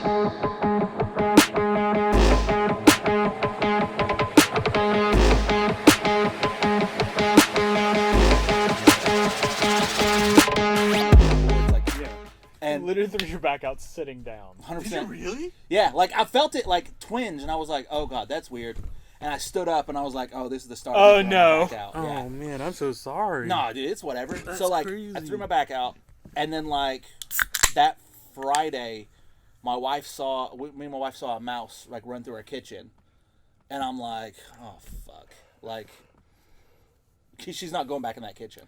And literally threw your back out sitting down. 100%. Did you really? Yeah, like I felt it like twinge, and I was like, "Oh God, that's weird." And I stood up, and I was like, "Oh, this is the start." Oh, of me throwing no. my back out. Oh Yeah. man, I'm so sorry. Nah, dude, it's whatever. That's so like, crazy. I threw my back out, and then like that Friday, my wife saw me and my wife saw a mouse like run through our kitchen, and I'm like, "Oh fuck!" Like, she's not going back in that kitchen.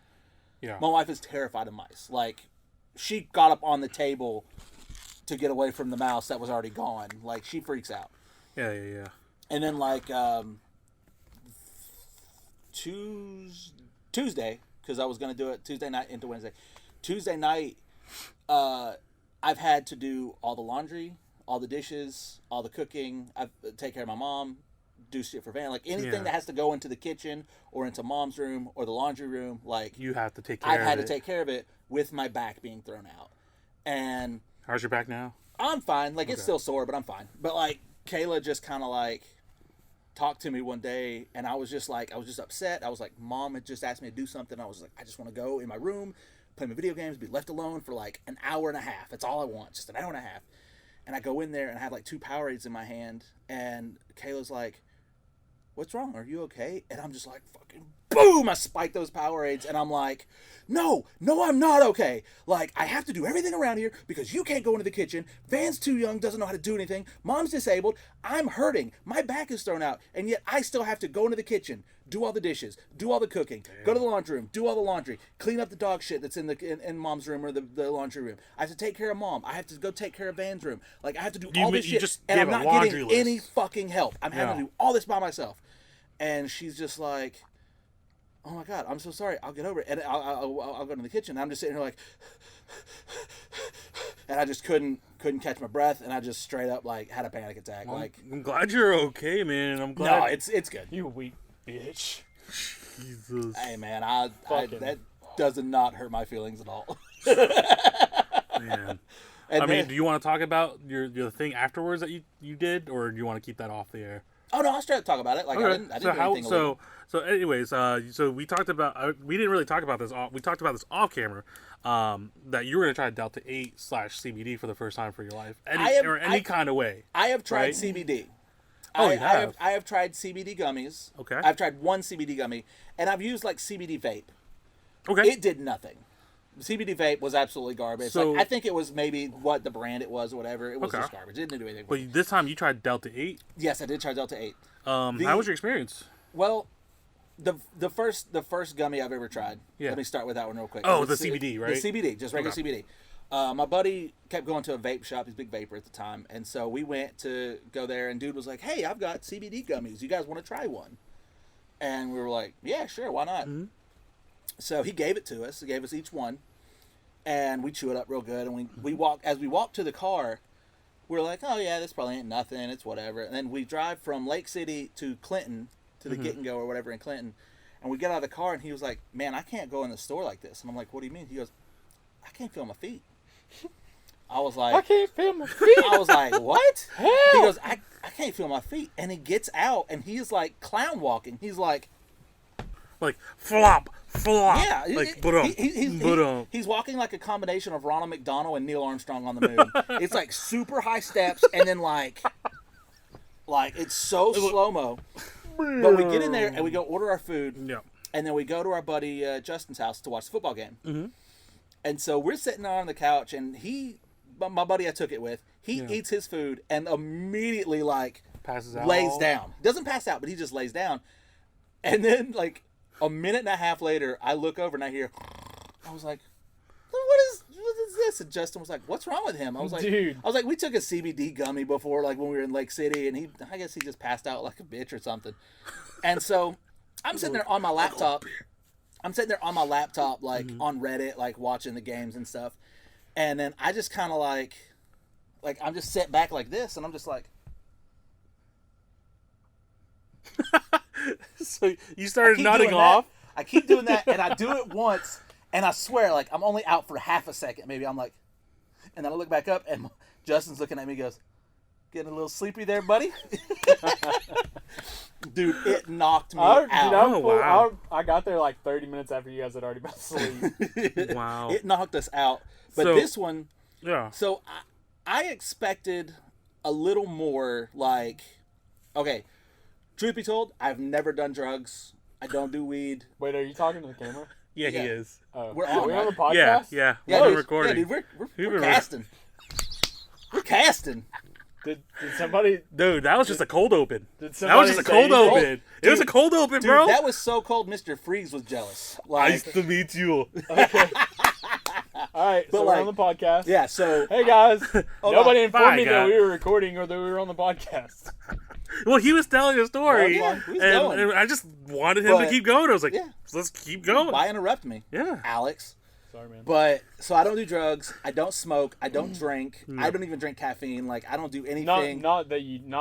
Yeah. My wife is terrified of mice. Like, she got up on the table to get away from the mouse that was already gone. Like, she freaks out. Yeah. And then, like, Tuesday, because I was going to do it Tuesday night into Wednesday. Tuesday night, I've had to do all the laundry, all the dishes, all the cooking. I take care of my mom, do shit for Van. Like, anything that has to go into the kitchen or into mom's room or the laundry room, like, You have to take care of it. I've had to take care of it with my back being thrown out. And How's your back now? I'm fine. Like, it's still sore, but I'm fine. But, like, Kayla just kind of, like, talked to me one day, and I was just upset. I was like, Mom had just asked me to do something. I was like, I just want to go in my room, play my video games, be left alone for, like, an hour and a half. That's all I want, just an hour and a half. And I go in there, and I have, like, 2 Powerades in my hand, and Kayla's like, what's wrong? Are you okay? And I'm just like, fucking boom! I spike those Powerades, and I'm like, no, I'm not okay. Like, I have to do everything around here because you can't go into the kitchen. Van's too young, doesn't know how to do anything. Mom's disabled. I'm hurting. My back is thrown out, and yet I still have to go into the kitchen, do all the dishes, do all the cooking, go to the laundry room, do all the laundry, clean up the dog shit that's in Mom's room or the laundry room. I have to take care of Mom. I have to go take care of Van's room. Like, I have to do all this shit, and I'm not getting any fucking help. I'm having to do all this by myself. And she's just like, oh my God, I'm so sorry. I'll get over it. And I'll go to the kitchen. I'm just sitting here like, and I just couldn't catch my breath. And I just straight up like had a panic attack. I'm glad you're okay, man. I'm glad. No, it's good. You weak bitch. Jesus. Hey man, I that does not hurt my feelings at all. Man. And I mean, do you want to talk about your thing afterwards that you did, or do you want to keep that off the air? Oh no, I'll straight up talk about it. Like Okay. I didn't do anything illegal. So anyways, so we talked about we didn't really talk about this. We talked about this off camera. That you were gonna try Delta 8/CBD for the first time for your life, any kind of way. I have tried right? CBD. Oh, you have? I have tried CBD gummies. Okay. I've tried one CBD gummy, and I've used like CBD vape. Okay. It did nothing. CBD vape was absolutely garbage. So, like, I think it was maybe what the brand it was or whatever. It was just garbage. It didn't do anything. But this time you tried Delta 8. Yes, I did try Delta 8. How was your experience? Well, the first gummy I've ever tried. Yeah. Let me start with that one real quick. Oh, the CBD, right? The CBD, just regular CBD. My buddy kept going to a vape shop. He's a big vapor at the time. And so we went to go there, and dude was like, hey, I've got CBD gummies. You guys want to try one? And we were like, yeah, sure, why not? Mm-hmm. So he gave it to us. He gave us each one. And we chew it up real good. And we walk to the car, we're like, oh, yeah, this probably ain't nothing. It's whatever. And then we drive from Lake City to Clinton, to the Get and Go or whatever in Clinton. And we get out of the car, and he was like, man, I can't go in the store like this. And I'm like, what do you mean? He goes, I can't feel my feet. I was like, I can't feel my feet. I was like, what? Help. He goes, I can't feel my feet. And he gets out, and he's like clown walking. He's like flop. Yeah, like he's walking like a combination of Ronald McDonald and Neil Armstrong on the moon. It's like super high steps, and then like it's so slow-mo. But we get in there and we go order our food. Yeah. And then we go to our buddy Justin's house to watch the football game. Mm-hmm. And so we're sitting there on the couch, and my buddy I took it with, he eats his food and immediately like passes out. Lays down. Doesn't pass out, but he just lays down. And then like a minute and a half later, I look over and I hear, I was like, what is this? And Justin was like, what's wrong with him? I was like, dude. I was like, we took a CBD gummy before, like when we were in Lake City, and I guess he just passed out like a bitch or something. And so I'm sitting there on my laptop. Like on Reddit, like watching the games and stuff. And then I just kind of like I'm just set back like this, and I'm just like. So you started nodding off? I keep doing that, and I do it once, and I swear, like, I'm only out for half a second. Maybe I'm like, and then I look back up, and Justin's looking at me, goes, "Getting a little sleepy there, buddy?" Dude, it knocked me out. Wow. I got there like 30 minutes after you guys had already been asleep. Wow. It knocked us out. But So- this one, Yeah. so I expected a little more like, okay, truth be told, I've never done drugs. I don't do weed. Wait, are you talking to the camera? Yeah, he Yeah. is. Oh, We're are on, we on the right? podcast? Yeah. Yeah, We're dude, recording. Yeah, dude, We've we're been casting. We're casting. Did somebody? Dude, that was just a cold open. Did That was somebody just a say cold anything? open. It was a cold open, Dude, bro. that was so cold, Mr. Freeze was jealous. Like, Nice to meet you. Okay. All right, But so like- we're on the podcast. yeah, so Hey guys, nobody informed Bye, me that guys. we were recording or that we were on the podcast. Well, he was telling a story, Well, and, he's going. and I just wanted him to But- keep going. I was like, Yeah. let's keep going. why interrupt me, Yeah. Alex? Sorry, man. But so I don't do drugs. I don't smoke. I don't drink. I don't even drink caffeine. Like I don't do anything. Not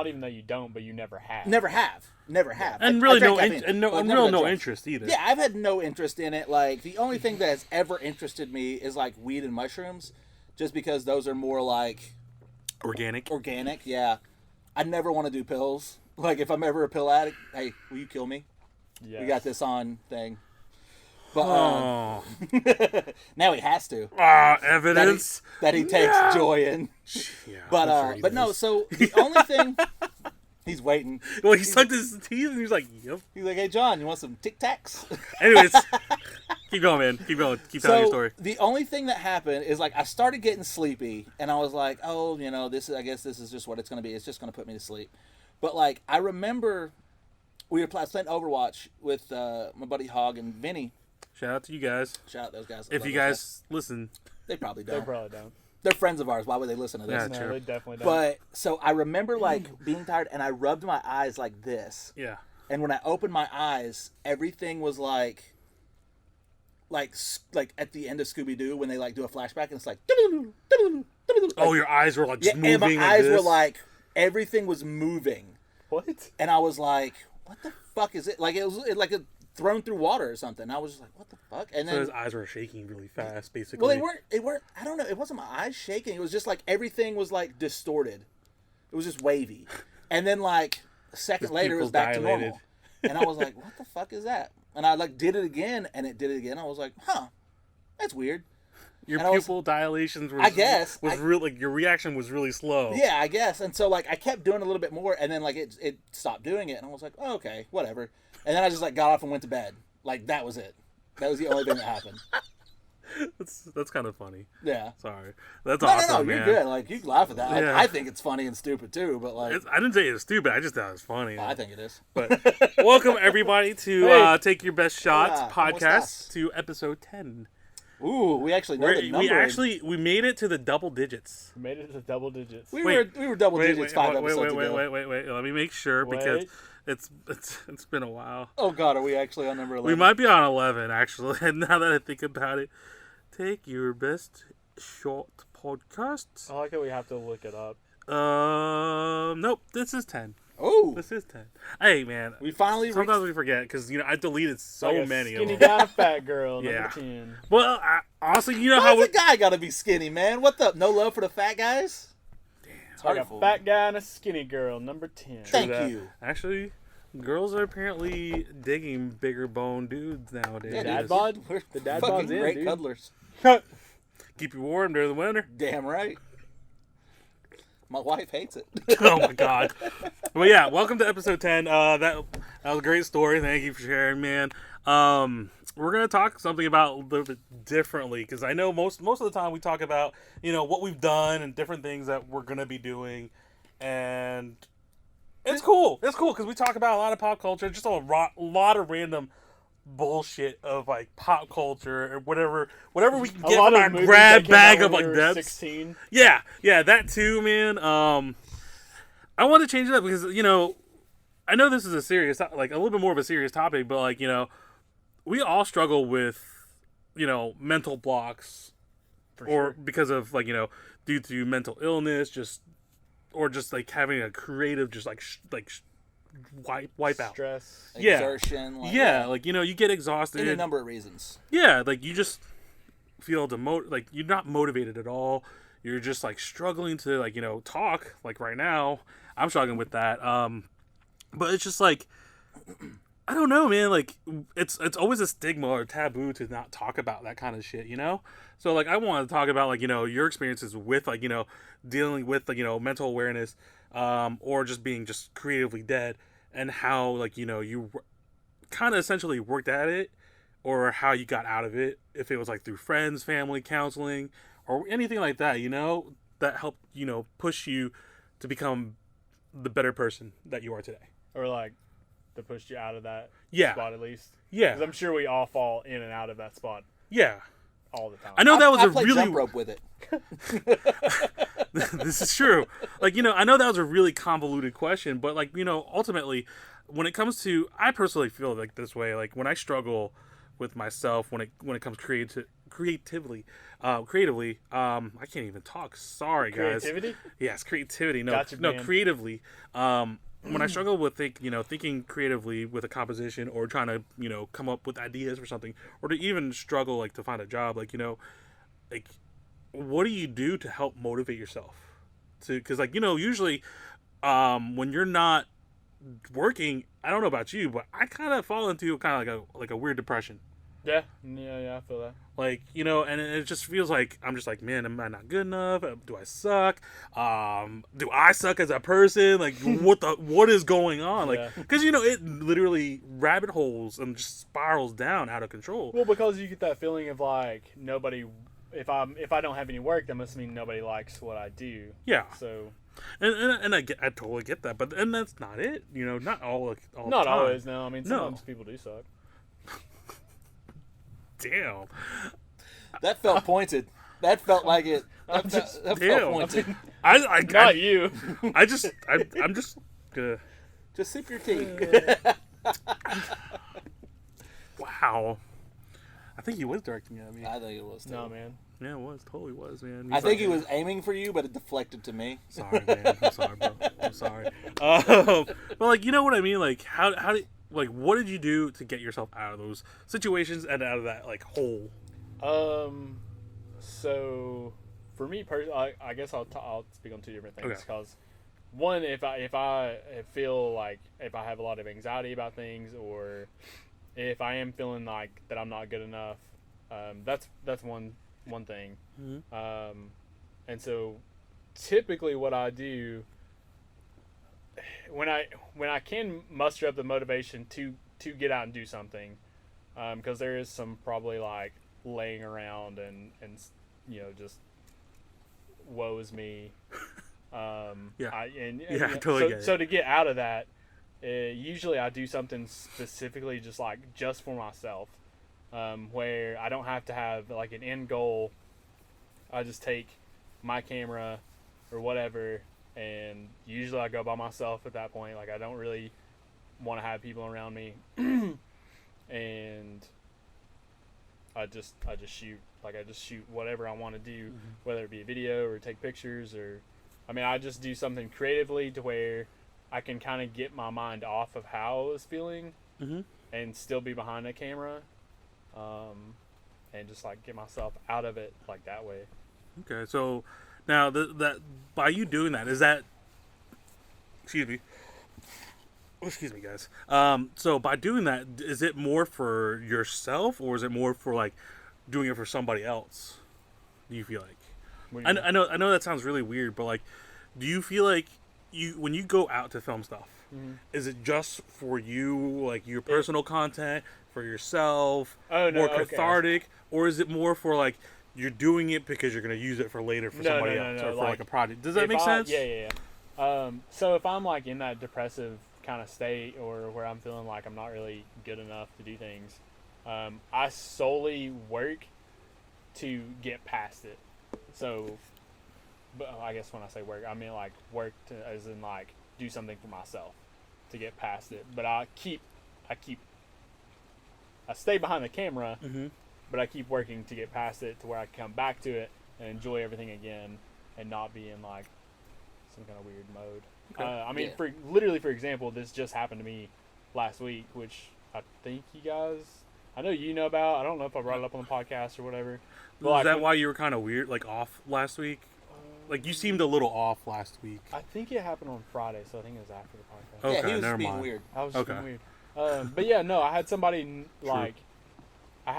even that you don't, but you never have. Never have. Never have. And I really drank no, caffeine, and no, but and never real done no drugs. interest either. Yeah, I've had no interest in it. Like the only thing that has ever interested me is like weed and mushrooms, just because those are more like Organic. organic. Yeah, I never want to do pills. Like if I'm ever a pill addict, hey, will you kill me? Yeah. We got this on thing. But Oh, now he has to. evidence. That he takes joy in. Yeah, But I'm sure he but no. does. So the only thing he's waiting. Well, he sucked his teeth and he was like, "Yep." He's like, "Hey John, you want some Tic Tacs?" Anyways, keep going, man. Keep going. Keep telling your story. The only thing that happened is like I started getting sleepy, and I was like, "Oh, I guess this is just what it's gonna be. It's just gonna put me to sleep." But like I remember, we were playing Overwatch with my buddy Hog and Vinny. Shout out to you guys. Shout out those guys. If Love you those guys listen, they probably They don't. probably don't. They're friends of ours. Why would they listen to this? Yeah, No, true. they definitely don't. But so I remember like being tired, and I rubbed my eyes like this. yeah. And when I opened my eyes, everything was like at the end of Scooby Doo when they like do a flashback and it's like. Oh, your eyes were like just yeah, and moving. my eyes like were this. like everything was moving, what? and I was like, "What the fuck is it?" Like it was like a thrown through water or something. I was just like, "What the fuck?" And So then his eyes were shaking really fast, basically. well, they weren't. I don't know. It wasn't my eyes shaking. It was just like everything was like distorted. It was just wavy, and then like a second His later, it was pupils back dilated. to normal. And I was like, "What the fuck is that?" And I like did it again, and it did it again. I was like, "Huh, that's weird." Your and I was- pupil dilations were. I guess. was real. Like your reaction was really slow. Yeah, I guess. And so like I kept doing a little bit more, and then like it stopped doing it, and I was like, oh, okay, whatever. And then I just like got off and went to bed. Like that was it. That was the only thing that happened. That's kind of funny. Yeah. Sorry, that's No, awesome, no, man. you're good. Like you can laugh at that. Like, Yeah. I think it's funny and stupid too, but like I didn't say it was stupid. I just thought it was funny. I think it is. But welcome everybody to Hey. Take Your Best Shots Hola, ¿cómo podcast estás? to episode 10. Ooh, we actually know the number. We made it to the double digits. We made it to double digits. we wait, were double digits 5 episodes ago. Wait. Let me make sure because Wait. it's been a while. Oh God, are we actually on number 11? We might be on 11 actually. And now that I think about it, Take Your Best Shot podcast. I like how we have to look it up. Nope. This is 10. Oh, This is 10. Hey man, we finally reached. sometimes we forget because I deleted so Like a many of skinny them. guy, fat girl, Yeah. number 10. Well, honestly, you know How's how the guy got to be skinny, man? What the? No love for the fat guys? It's Like a hurtful. fat guy and a skinny girl, number 10. Thank that. you. Actually, girls are apparently digging bigger bone dudes nowadays. Yeah, Dad dude, bod? We're The dad fucking bod's in, great dude. cuddlers. Keep you warm during the winter. Damn right. My wife hates it. Oh my god. But yeah, welcome to episode 10. That was a great story. Thank you for sharing, man. We're gonna talk something about a little bit differently because I know most of the time we talk about what we've done and different things that we're gonna be doing, and it's cool. It's cool because we talk about a lot of pop culture, just a lot of random bullshit of like pop culture or whatever we can get from our movies grab that came bag out of when like we were depths. 16. Yeah, that too, man. I want to change it up because I know this is a serious, like a little bit more of a serious topic, but like we all struggle with mental blocks, or because of like due to mental illness, or just like having a creative wipe out. Stress. Yeah. Exertion. Like, Yeah, like you get exhausted. any number of reasons. Yeah, like you just feel like you're not motivated at all. you're just like struggling to like, talk, like right now. I'm struggling with that. But it's just like, I don't know, man. Like, it's always a stigma or taboo to not talk about that kind of shit, So, like, I want to talk about, like, your experiences with, like, dealing with, like, mental awareness, or just being just creatively dead, and how, like, you kind of essentially worked at it, or how you got out of it, if it was, like, through friends, family, counseling, or anything like that, that helped, push you to become the better person that you are today. Or like to push you out of that Yeah. spot at least. Yeah. 'Cause I'm sure we all fall in and out of that spot Yeah. all the time. I know that was I a played really jump rope with it. This is true. Like, I know that was a really convoluted question, but like, ultimately when it comes to, I personally feel like this way, like when I struggle with myself, when it comes creatively, I can't even talk. Sorry, guys. Creativity? Yes, creativity. No, Gotcha, no, man. creatively. When I struggle with thinking creatively with a composition, or trying to, come up with ideas for something, or to even struggle like to find a job, like, like, what do you do to help motivate yourself? Because like, usually, when you're not working, I don't know about you, but I kind of fall into kind of like a weird depression. Yeah, I feel that. Like, and it just feels like I'm just like, man, am I not good enough? Do I suck? Do I suck as a person? Like, what is going on? Like, Yeah. because it literally rabbit holes and just spirals down out of control. Well, because you get that feeling of like nobody. If I don't have any work, that must mean nobody likes what I do. Yeah, So and I totally get that, but that's not it. Not all the not time. always. No, I mean No. sometimes people do suck. Damn. That felt pointed. That felt like it. I'm That, just- that Damn. felt pointed. Not you. I'm just. Just sip your tea. Wow. I think he was directing at me. I think it was. Too. No, man. Yeah, it was. Totally was, man. I think he was aiming for you, but it deflected to me. Sorry, man. I'm sorry, bro. I'm sorry. But like, you know what I mean? Like, how did, like, what did you do to get yourself out of those situations and out of that like hole? So for me personally, I guess I'll speak on two different things. Okay. Because one, if I feel like if I have a lot of anxiety about things, or if I am feeling like that I'm not good enough, that's one thing. Mm-hmm. And so typically what I do when I can muster up the motivation to get out and do something, because there is some probably like laying around and just woe is me. Yeah. I totally get it. So to get out of that, usually I do something specifically just for myself, where I don't have to have like an end goal. I just take my camera or whatever, and usually I go by myself at that point. Like, I don't really want to have people around me, and I just shoot. Like, I just shoot whatever I want to do, Mm-hmm. whether it be a video or take pictures, or I mean, I just do something creatively to where I can kind of get my mind off of how I was feeling, Mm-hmm. and still be behind the camera, and just like get myself out of it like that way. Okay, so now that by you doing that, is that, excuse me, guys. So by doing that, is it more for yourself, or is it more for like doing it for somebody else? Do you feel like? What do you I know that sounds really weird, but like, do you feel like when you go out to film stuff, Mhm. is it just for you, like your personal content, for yourself, Oh, no, more okay. cathartic, or is it more for like you're doing it because you're gonna use it for later for No, somebody no, else, no, or for like, like a project? Does that If make sense? Yeah. So if I'm like in that depressive kind of state, or where I'm feeling like I'm not really good enough to do things, I solely work to get past it. So, but I guess when I say work, I mean like work to, as in like do something for myself to get past it. But I stay behind the camera, Mm-hmm. but I keep working to get past it to where I can come back to it and enjoy everything again, and not be in like some kind of weird mode. Okay. I mean, Yeah. for example, this just happened to me last week, which I think you guys, I know you know about. I don't know if I brought it up on the podcast or whatever. But Is like, that why you were kind of weird, like off last week? like you seemed a little off last week. I think it happened on Friday, so I think it was after the podcast. Okay, yeah, he was never being mind. weird. I was just Okay. being weird. But yeah, no, I had somebody like, I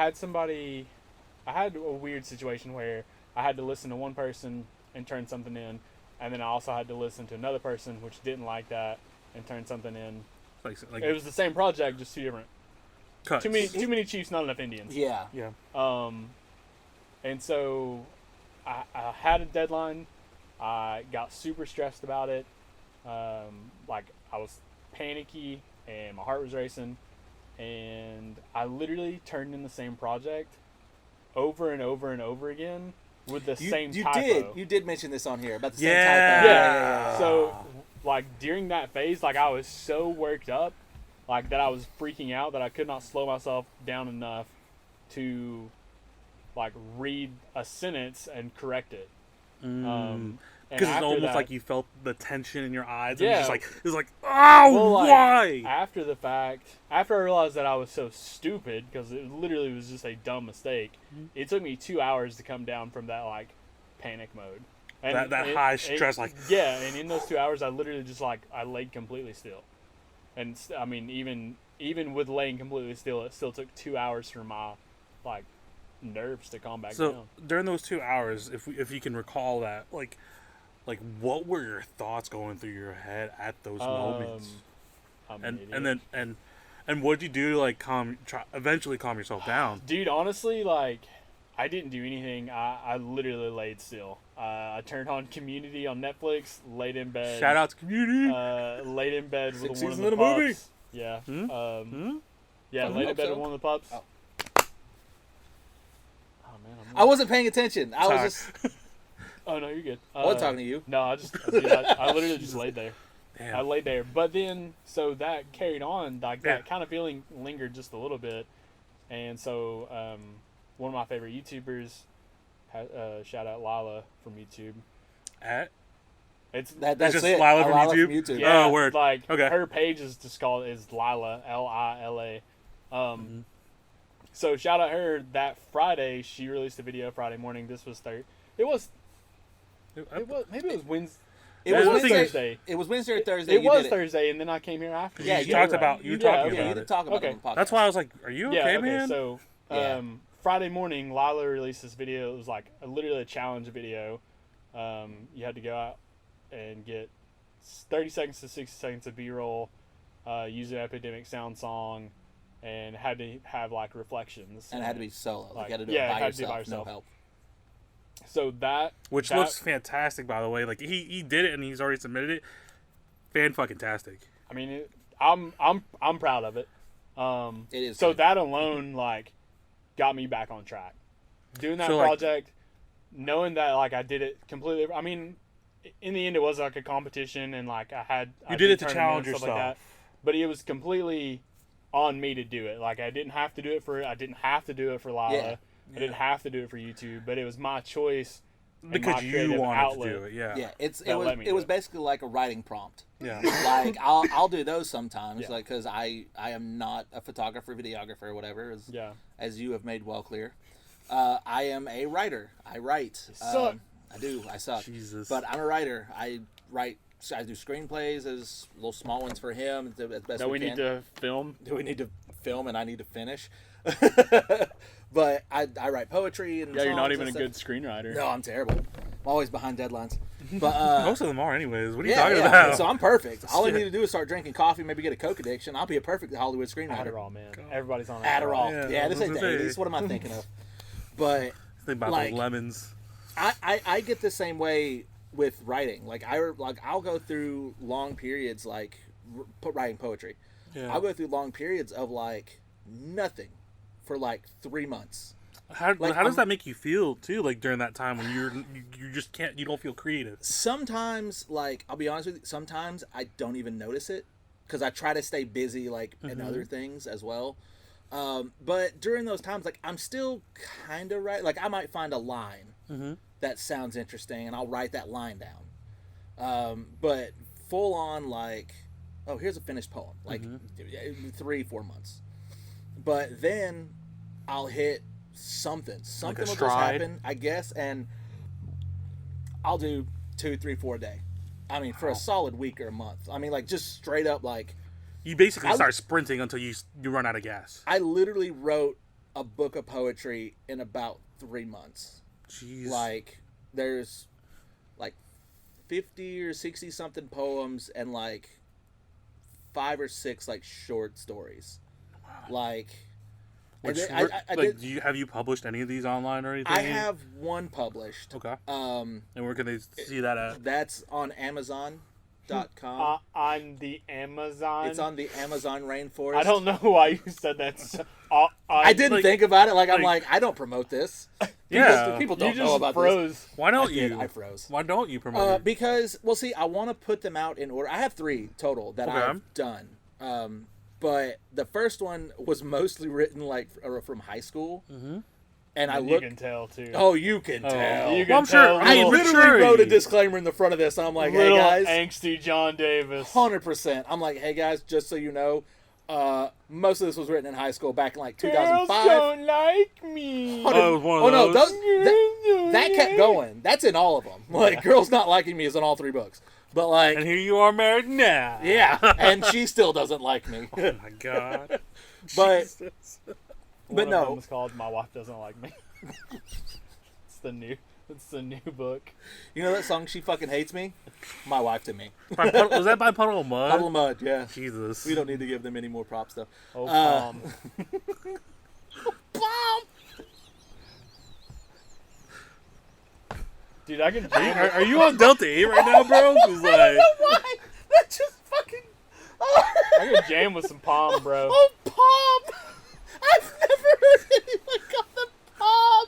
had a weird situation where I had to listen to one person and turn something in, and then I also had to listen to another person which didn't like that and turn something in. Like It was the same project, just two different. cuts. Too many Chiefs, not enough Indians. Yeah. Yeah. And so I had a deadline. I got super stressed about it. Like I was panicky and my heart was racing, and I literally turned in the same project over and over and over again with the same typo. You did mention this on here about the same Yeah. typo. Yeah. So like during that phase, like I was so worked up, like that I was freaking out that I could not slow myself down enough to like read a sentence and correct it. And Because it's after almost that- like you felt the tension in your eyes. Yeah. And it was like, oh, Well, like, why? After the fact, after I realized that I was so stupid, because it literally was just a dumb mistake, it took me 2 hours to come down from that like panic mode. And That high stress, like- yeah, and in those 2 hours, I literally just like I laid completely still, and I mean even with laying completely still, it still took 2 hours for my like nerves to calm back So down. during those 2 hours, if you can recall that, like what were your thoughts going through your head at those moments? I'm an And idiot. and what'd you do to like eventually calm yourself down? Dude, honestly, like, I didn't do anything. I literally laid still. I turned on Community on Netflix, laid in bed. Shout out to Community. Laid in bed with 6 one of seasons the in a pups. movie. Yeah. Hmm? Yeah, I laid in hope bed so. with one of the pups. Oh. Oh, man. I wasn't paying attention. I was Sorry. just Oh, no, you're good. I wasn't talking to you. No, I literally just laid there. Damn. I laid there. But then, so that carried on. Like, Yeah. that kind of feeling lingered just a little bit. And so, one of my favorite YouTubers, shout out Lila from YouTube. It's That's just it. Lila from Lila YouTube? yeah, Oh, word. like Okay. her page is just called is Lila, Lila. So shout out her. That Friday she released a video. Friday morning. This was Thursday. It was maybe it was Wednesday. It was was Thursday. It was Wednesday or Thursday. It you was did Thursday, and then I came here after. Yeah, you you're talked right. about you Yeah, talking okay. Yeah, you about did it. talk about Okay. it on the podcast. That's why I was like, "Are you okay, Yeah, okay, man?" so Yeah. Friday morning, Lila released this video. It was like literally a challenge video. You had to go out and get 30 seconds to 60 seconds of B-roll, use an Epidemic sound song, and had to have like reflections. and it had to be solo. Like, Like, you had to do yeah, it it by had to be by yourself. No yourself. help. So that Which that- looks fantastic, by the way. Like he did it and he's already submitted it. Fan-fucking-tastic. I mean, I'm proud of it. It is So good. that alone like got me back on track. Doing that So, like- project, knowing that like I did it completely. I mean, in the end, it was like a competition, and like I You did did it to tournaments challenge and stuff like yourself. that. But it was completely on me to do it. Like I didn't have to do it for Lila. Yeah. I didn't have to do it for YouTube, but it was my choice and Because my you creative wanted outlet. to do it, yeah. Yeah, it That was let me it do was it. basically like a writing prompt. Yeah. Like I'll do those sometimes, Yeah. like because I am not a photographer, videographer, or whatever, Yeah. as you have made well clear. I am a writer. I write. suck. I do. I suck. Jesus. But I'm a writer. I write. I do screenplays as little small ones for him as best That we can. need to film. Do we need to film and I need to finish? But I write poetry and Yeah, you're not songs even a and good stuff. screenwriter. No, I'm terrible. I'm always behind deadlines. But Most of them are, anyways. What are you yeah, talking yeah. about? So I'm perfect. All I Yeah. need to do is start drinking coffee, maybe get a Coke addiction. I'll be a perfect Hollywood screenwriter. Adderall, man. Everybody's on Adderall. Yeah, Yeah, I this was ain't gonna say. this. What am I thinking of? But Think about like- those lemons. I get the same way with writing. Like I'll go through long periods writing poetry. Yeah. I'll go through long periods of like nothing for like 3 months. How like, does I'm- that make you feel too? Like during that time when you just can't, you don't feel creative. Sometimes, like I'll be honest with you, sometimes I don't even notice it because I try to stay busy like in other things as well. But during those times, like I'm still kind of right. Like I might find a line that sounds interesting, and I'll write that line down. But full on, like, oh, here's a finished poem, like 3-4 months. But then I'll hit something Like a will just stride? happen, I guess, and I'll do 2, 3, 4 a day. I mean, for a solid week or a month. I mean, like, just straight up, like... You basically start sprinting until you run out of gas. I literally wrote a book of poetry in about 3 months. Jeez. Like, there's, like, 50 or 60 something poems and, like, 5 or 6, like, short stories. Wow. Like... Have you published any of these online or anything? I have one published. Okay. And where can they see that at? That's on Amazon.com. On the Amazon? It's on the Amazon rainforest. I don't know why you said that. I didn't think about it. I'm like, I don't promote this. People don't know about this. Why don't you? I froze. Why don't you promote it? Because, well, see, I want to put them out in order. I have 3 total that I've done. But the first one was mostly written like from high school, and I looked. You can tell too. Oh, you can tell. You can tell. I literally wrote a disclaimer in the front of this. I'm like, hey guys, angsty John Davis. 100%. I'm like, hey guys, just so you know, most of this was written in high school back in like 2005. Girls don't like me. Oh, it was one of those. No, that kept going. That's in all of them. Like, girls not liking me is in all 3 books. But like, and here you are married now. Yeah, and she still doesn't like me. Oh my god. But Jesus. But One of no, them is called "My Wife Doesn't Like Me." It's the new book. You know that song "She Fucking Hates Me"? My wife to me. Was that by Puddle of Mud? Puddle of Mud, yeah. Jesus. We don't need to give them any more props though. Oh, POM. POM. Dude, I can. Are you on Delta 8 right now, bro? I don't know why. That just fucking. I can jam with some POM, bro. Oh, POM! I've never heard anyone call them POM.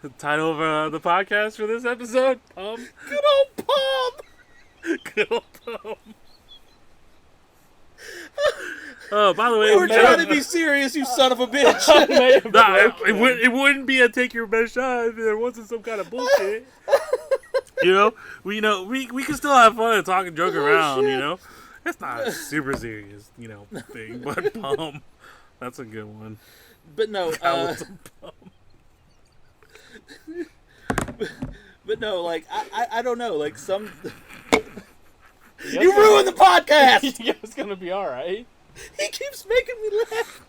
The title of the podcast for this episode, POM. Good old POM. Good old POM. Oh, by the way, we were trying to be serious, you son of a bitch. It wouldn't be a take your best shot if there wasn't some kind of bullshit. We can still have fun and talk and joke around. Shit. It's not a super serious thing, but POM, that's a good one. But no, but no, like I don't know, like some. You ruined the podcast. It's gonna be all right. He keeps making me laugh.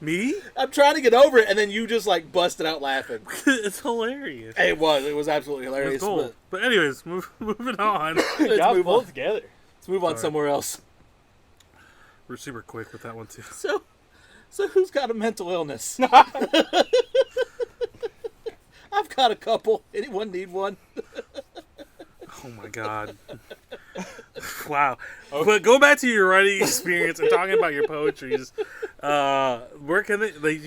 Me? I'm trying to get over it, and then you just like busted out laughing. It's hilarious. It was absolutely hilarious. But anyways, moving on. Let's move on together. Let's move on somewhere else. We're super quick with that one too. So who's got a mental illness? I've got a couple. Anyone need one? Oh my god. Wow. Okay. But go back to your writing experience and talking about your poetries. Where can they they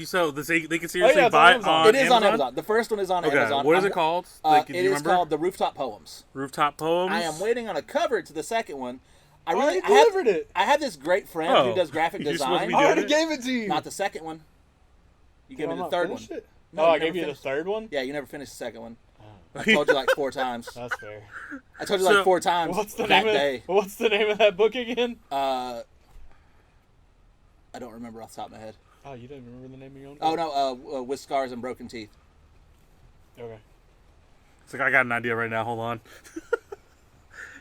can seriously buy it on Amazon? It is on Amazon. The first one is on Amazon. What is it called? It is called The Rooftop Poems. Rooftop Poems? I am waiting on a cover to the second one. I delivered it. I have this great friend who does graphic design. I already gave it to you. Not the second one. You gave me the third one. No, I gave you the third one? Yeah, you never finished the second one. I told you like 4 times. That's fair. I told you like 4 times what's the that name day. What's the name of that book again? I don't remember off the top of my head. Oh, you don't remember the name of your own book? Oh, no, With Scars and Broken Teeth. Okay. It's like, I got an idea right now. Hold on.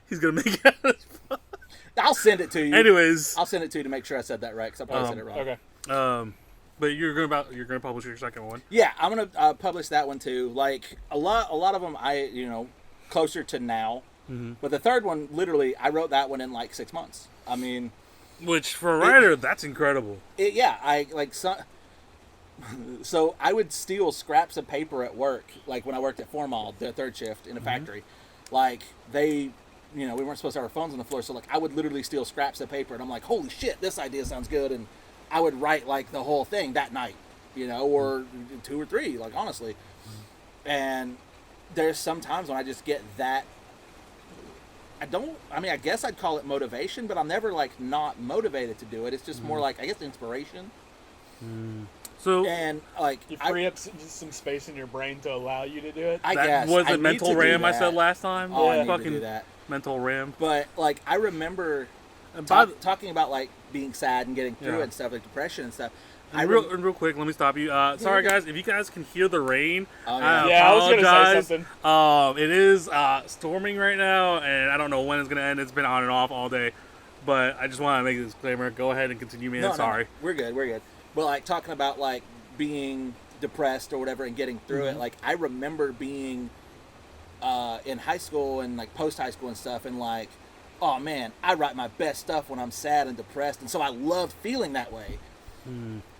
He's going to make it. I'll send it to you. Anyways. I'll send it to you to make sure I said that right, because I probably said it wrong. Okay. But you're gonna publish your second one. Yeah, I'm gonna publish that one too. Like a lot of them, closer to now. Mm-hmm. But the third one, literally, I wrote that one in like 6 months. I mean, which for a writer, that's incredible. So I would steal scraps of paper at work, like when I worked at Formal, the third shift in a factory. Like we weren't supposed to have our phones on the floor, so like I would literally steal scraps of paper, and I'm like, holy shit, this idea sounds good, and I would write like the whole thing that night, or 2 or 3, like honestly. And there's some times when I just get that. I guess I'd call it motivation, but I'm never like not motivated to do it. It's just more like, I guess, inspiration. So and like you free up some space in your brain to allow you to do it. I guess was it mental RAM I said last time. Oh, I need to do that. Mental RAM. But like I remember talking about like being sad and getting through it and stuff, like depression and stuff. I And real quick, let me stop you. Sorry, guys, if you guys can hear the rain, Oh, I Yeah, I was gonna say apologize. something. It is storming right now, and I don't know when it's gonna end. It's been on and off all day, but I just want to make a disclaimer. Go ahead and continue, man. No, Sorry. we're good. But like talking about like being depressed or whatever and getting through it, like I remember being in high school and like post high school and stuff, and like, oh man, I write my best stuff when I'm sad and depressed, and so I loved feeling that way.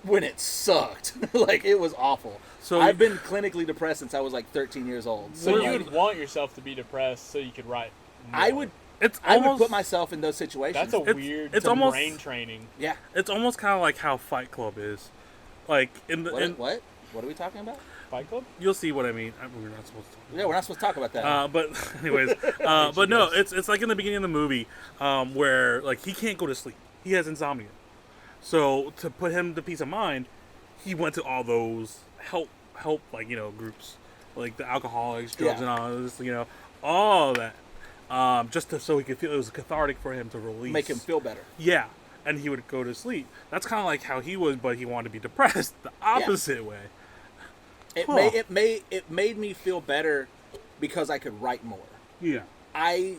When it sucked, like it was awful. So I've been clinically depressed since I was like 13 years old. So you like, would want yourself to be depressed so you could write more. I would It's put myself in those situations. That's a weird it's almost- brain training. yeah. It's almost kind of like how Fight Club is. Like in the What are we talking about? Fight Club? you'll see what I mean. We're not supposed to. Yeah, we're not supposed to talk about that. But anyways, but no, it's like in the beginning of the movie, where like he can't go to sleep. He has insomnia. So to put him to peace of mind, he went to all those help like groups, like the alcoholics, drugs, Yeah. and all this, all that, so he could feel it was cathartic for him to release, Make him feel better. yeah, and he would go to sleep. That's kind of like how he was, but he wanted to be depressed the opposite way. It made me feel better because I could write more. Yeah. I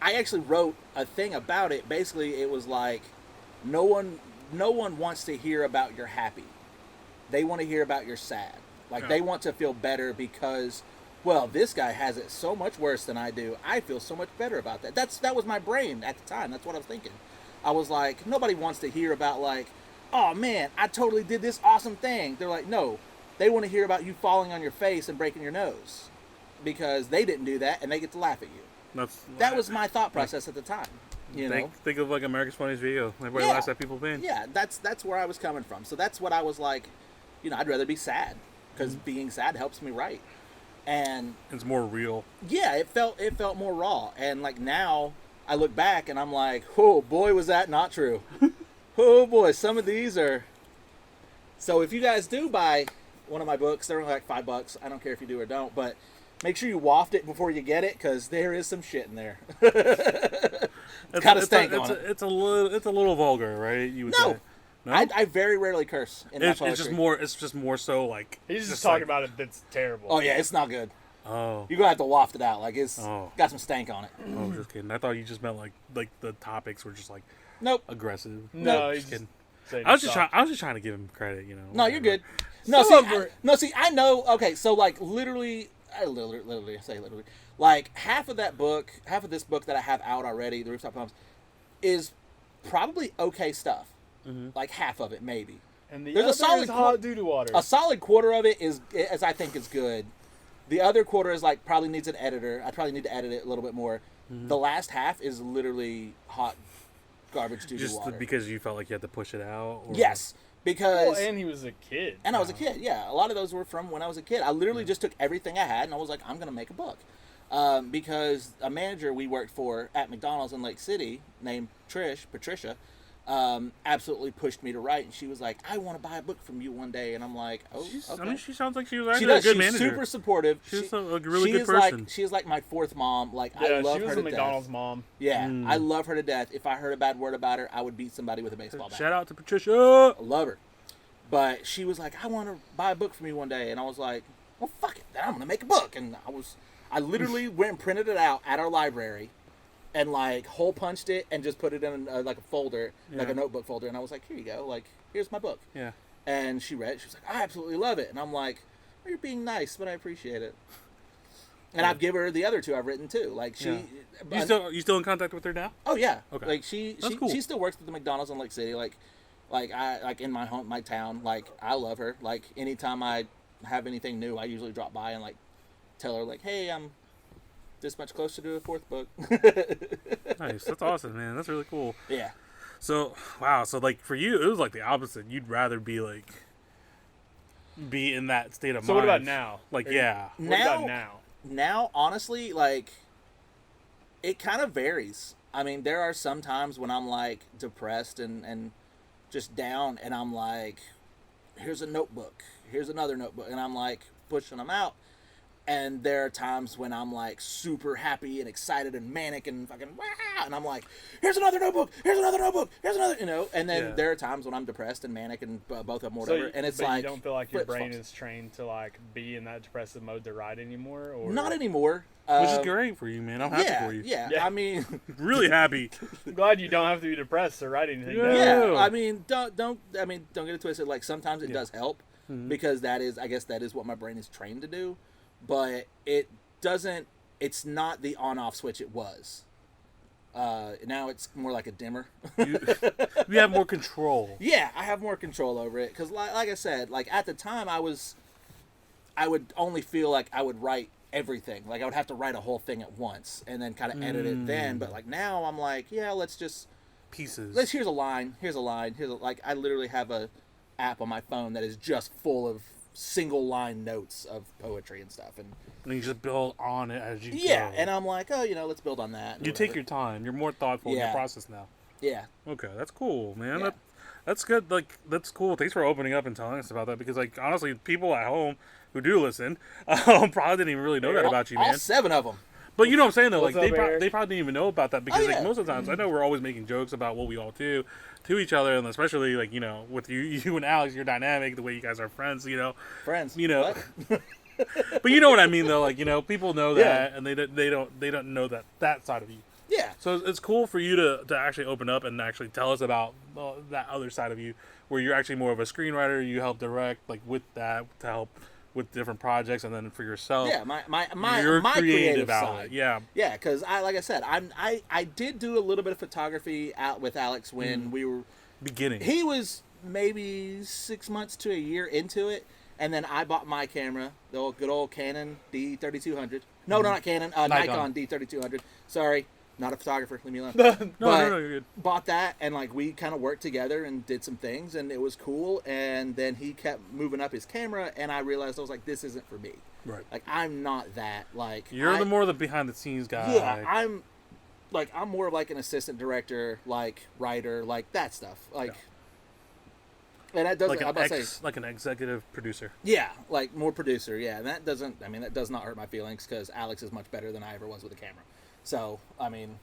actually wrote a thing about it. Basically, it was like no one wants to hear about your happy. They want to hear about your sad. Like they want to feel better because, well, this guy has it so much worse than I do. I feel so much better about that. That was my brain at the time. That's what I was thinking. I was like, nobody wants to hear about like, oh man, I totally did this awesome thing. They're like, no, they want to hear about you falling on your face and breaking your nose because they didn't do that and they get to laugh at you. That was my thought process at the time. You know, think of like America's Funniest Video. Everybody laughs at people pain. Yeah, that's where I was coming from. So that's what I was like. I'd rather be sad because being sad helps me write, and It's more real. yeah, it felt more raw. And like now, I look back and I'm like, oh boy, was that not true? Oh boy, some of these are. So if you guys do buy one of my books, they're only like $5. I don't care if you do or don't, but make sure you waft it before you get it because there is some shit in there. Kind of stank on it. It's a little vulgar, right? You would No. say. No, I very rarely curse in my it's poetry. just more so like He's just talking about it that's terrible. Oh yeah, it's not good. Oh, You're gonna have to waft it out. Like it's Oh. got some stank on it. oh, just kidding. I thought you just meant like the topics were just like Nope. aggressive. No, just he's kidding. saying I was just stop. trying to give him credit, No, you're whatever. good. No, Some see, of I know. Okay, so like literally, I say literally, like half of this book that I have out already, the Rooftop Poems, is probably okay stuff. Like half of it, maybe. And the There's a other solid is hot doo-doo water. A solid quarter of it is, as I think, is good. The other quarter is like probably needs an editor. I probably need to edit it a little bit more. The last half is literally hot garbage doo-doo Just water. because you felt like you had to push it out. Or... Yes, because Well, and he was a kid. I was a kid. Yeah, a lot of those were from when I was a kid. I literally just took everything I had and I was like, I'm gonna make a book. Because a manager we worked for at McDonald's in Lake City named Patricia, absolutely pushed me to write, and she was like, "I want to buy a book from you one day," and I'm like, "Oh, okay." I mean, she sounds like she was She actually a does. good She's manager. super supportive. She's a really she good is person. She is like my fourth mom. Like Yeah, I love she was her a to McDonald's death. mom. Yeah, I love her to death. If I heard a bad word about her, I would beat somebody with a baseball bat. Shout out to Patricia. I love her. But she was like, I want to buy a book from you one day. And I was like, well, fuck it. Then I'm going to make a book. And I literally went and printed it out at our library and like hole punched it and just put it in like a folder, like Yeah. a notebook folder. And I was like, here you go. Like, here's my book. Yeah. And she read it. She was like, I absolutely love it. And I'm like, well, you're being nice, but I appreciate it. And I've given her the other two I've written too. Like she, Yeah. You still in contact with her now? oh yeah. Okay. Like she cool. she still works at the McDonald's in Lake City. Like in my town. Like I love her. Like anytime I have anything new, I usually drop by and like tell her like, hey, I'm this much closer to a fourth book. Nice. That's awesome, man. That's really cool. Yeah. So, wow. So, like, for you, it was like the opposite. You'd rather be in that state of mind. So what about now? Like, Or- yeah. What Now- about now? Now, honestly, like it kind of varies. I mean, there are some times when I'm like depressed and just down, and I'm like, here's a notebook, here's another notebook, and I'm like pushing them out. And there are times when I'm like super happy and excited and manic and fucking wow, and I'm like, here's another notebook, here's another notebook, here's another, you know. And then there are times when I'm depressed and manic and both of them, whatever. And it's like, you don't feel like your brain is trained to like be in that depressive mode to write anymore, or not anymore. Which is great for you, man. I'm happy for you. Yeah. I mean, really happy. I'm glad you don't have to be depressed to write anything down. Yeah. I mean, don't get it twisted. Like sometimes it does help because I guess that is what my brain is trained to do. But it doesn't. It's not the on-off switch it was. Now it's more like a dimmer. you have more control. Yeah, I have more control over it because, like I said, like at the time I would only feel like I would write everything. Like I would have to write a whole thing at once and then kind of edit it then. But like now I'm like, yeah, let's just pieces. Here's a line. Like I literally have a app on my phone that is just full of single line notes of poetry and stuff, and you just build on it as you go. And I'm like, oh, let's build on that. You take your time. You're more thoughtful in your process now. Yeah. Okay, that's cool, man. Yeah. That's good. Like, that's cool. Thanks for opening up and telling us about that because, like, honestly, people at home who do listen probably didn't even really know that about you, man. All 7 of them. But you know what I'm saying, though? What's like, up, they probably didn't even know about that because, like, most of the times, I know we're always making jokes about what we all do to each other, and especially, like, with you and Alex, your dynamic, the way you guys are friends, Friends. But you know what I mean, though. Like, people know that, and they don't know that side of you. Yeah. So it's cool for you to actually open up and actually tell us about that other side of you, where you're actually more of a screenwriter. You help direct, like, with that to help with different projects, and then for yourself, my creative side. Yeah, because like I said, I did do a little bit of photography out with Alex when we were beginning. He was maybe 6 months to a year into it, and then I bought my camera, the good old Canon D3200. No, not Canon, Nikon D3200. Sorry. Not a photographer, leave me alone. No, you're good. Bought that, and like we kind of worked together and did some things, and it was cool. And then he kept moving up his camera, and I realized I was like, this isn't for me. Right. Like I'm not that. Like you're more the behind the scenes guy. Yeah, I'm more of like an assistant director, like writer, like that stuff. Like, and that doesn't like an executive producer. Yeah, like more producer. Yeah, and that does not hurt my feelings because Alex is much better than I ever was with a camera. So, I mean...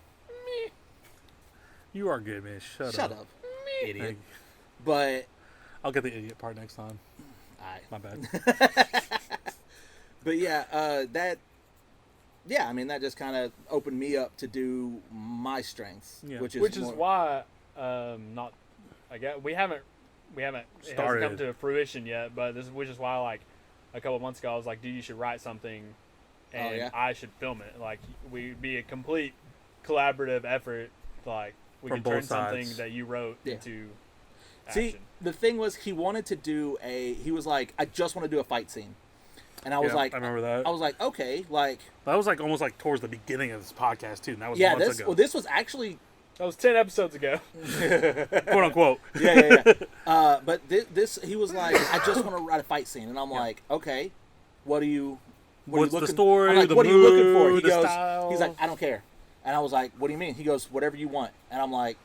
You are good, man. Shut up. Idiot. But... I'll get the idiot part next time. My bad. But yeah, that just kind of opened me up to do my strengths. Yeah. Which is why, I guess, we haven't it hasn't come to fruition yet, but which is why, like, a couple months ago, I was like, dude, you should write something... And I should film it. Like, we'd be a complete collaborative effort. Like, we could turn something that you wrote into action. See, the thing was, he wanted to do he was like, I just want to do a fight scene. And I was like, I remember that. I was like, okay, like. That was like almost like towards the beginning of this podcast, too. And that was months ago. Well, this was actually. That was 10 episodes ago. Quote unquote. Yeah. But this, he was like, I just want to write a fight scene. And I'm like, okay, what do you. What's the story? I'm like, the what mood, are you looking for? He goes, style. He's like, I don't care. And I was like, what do you mean? He goes, whatever you want. And I'm like,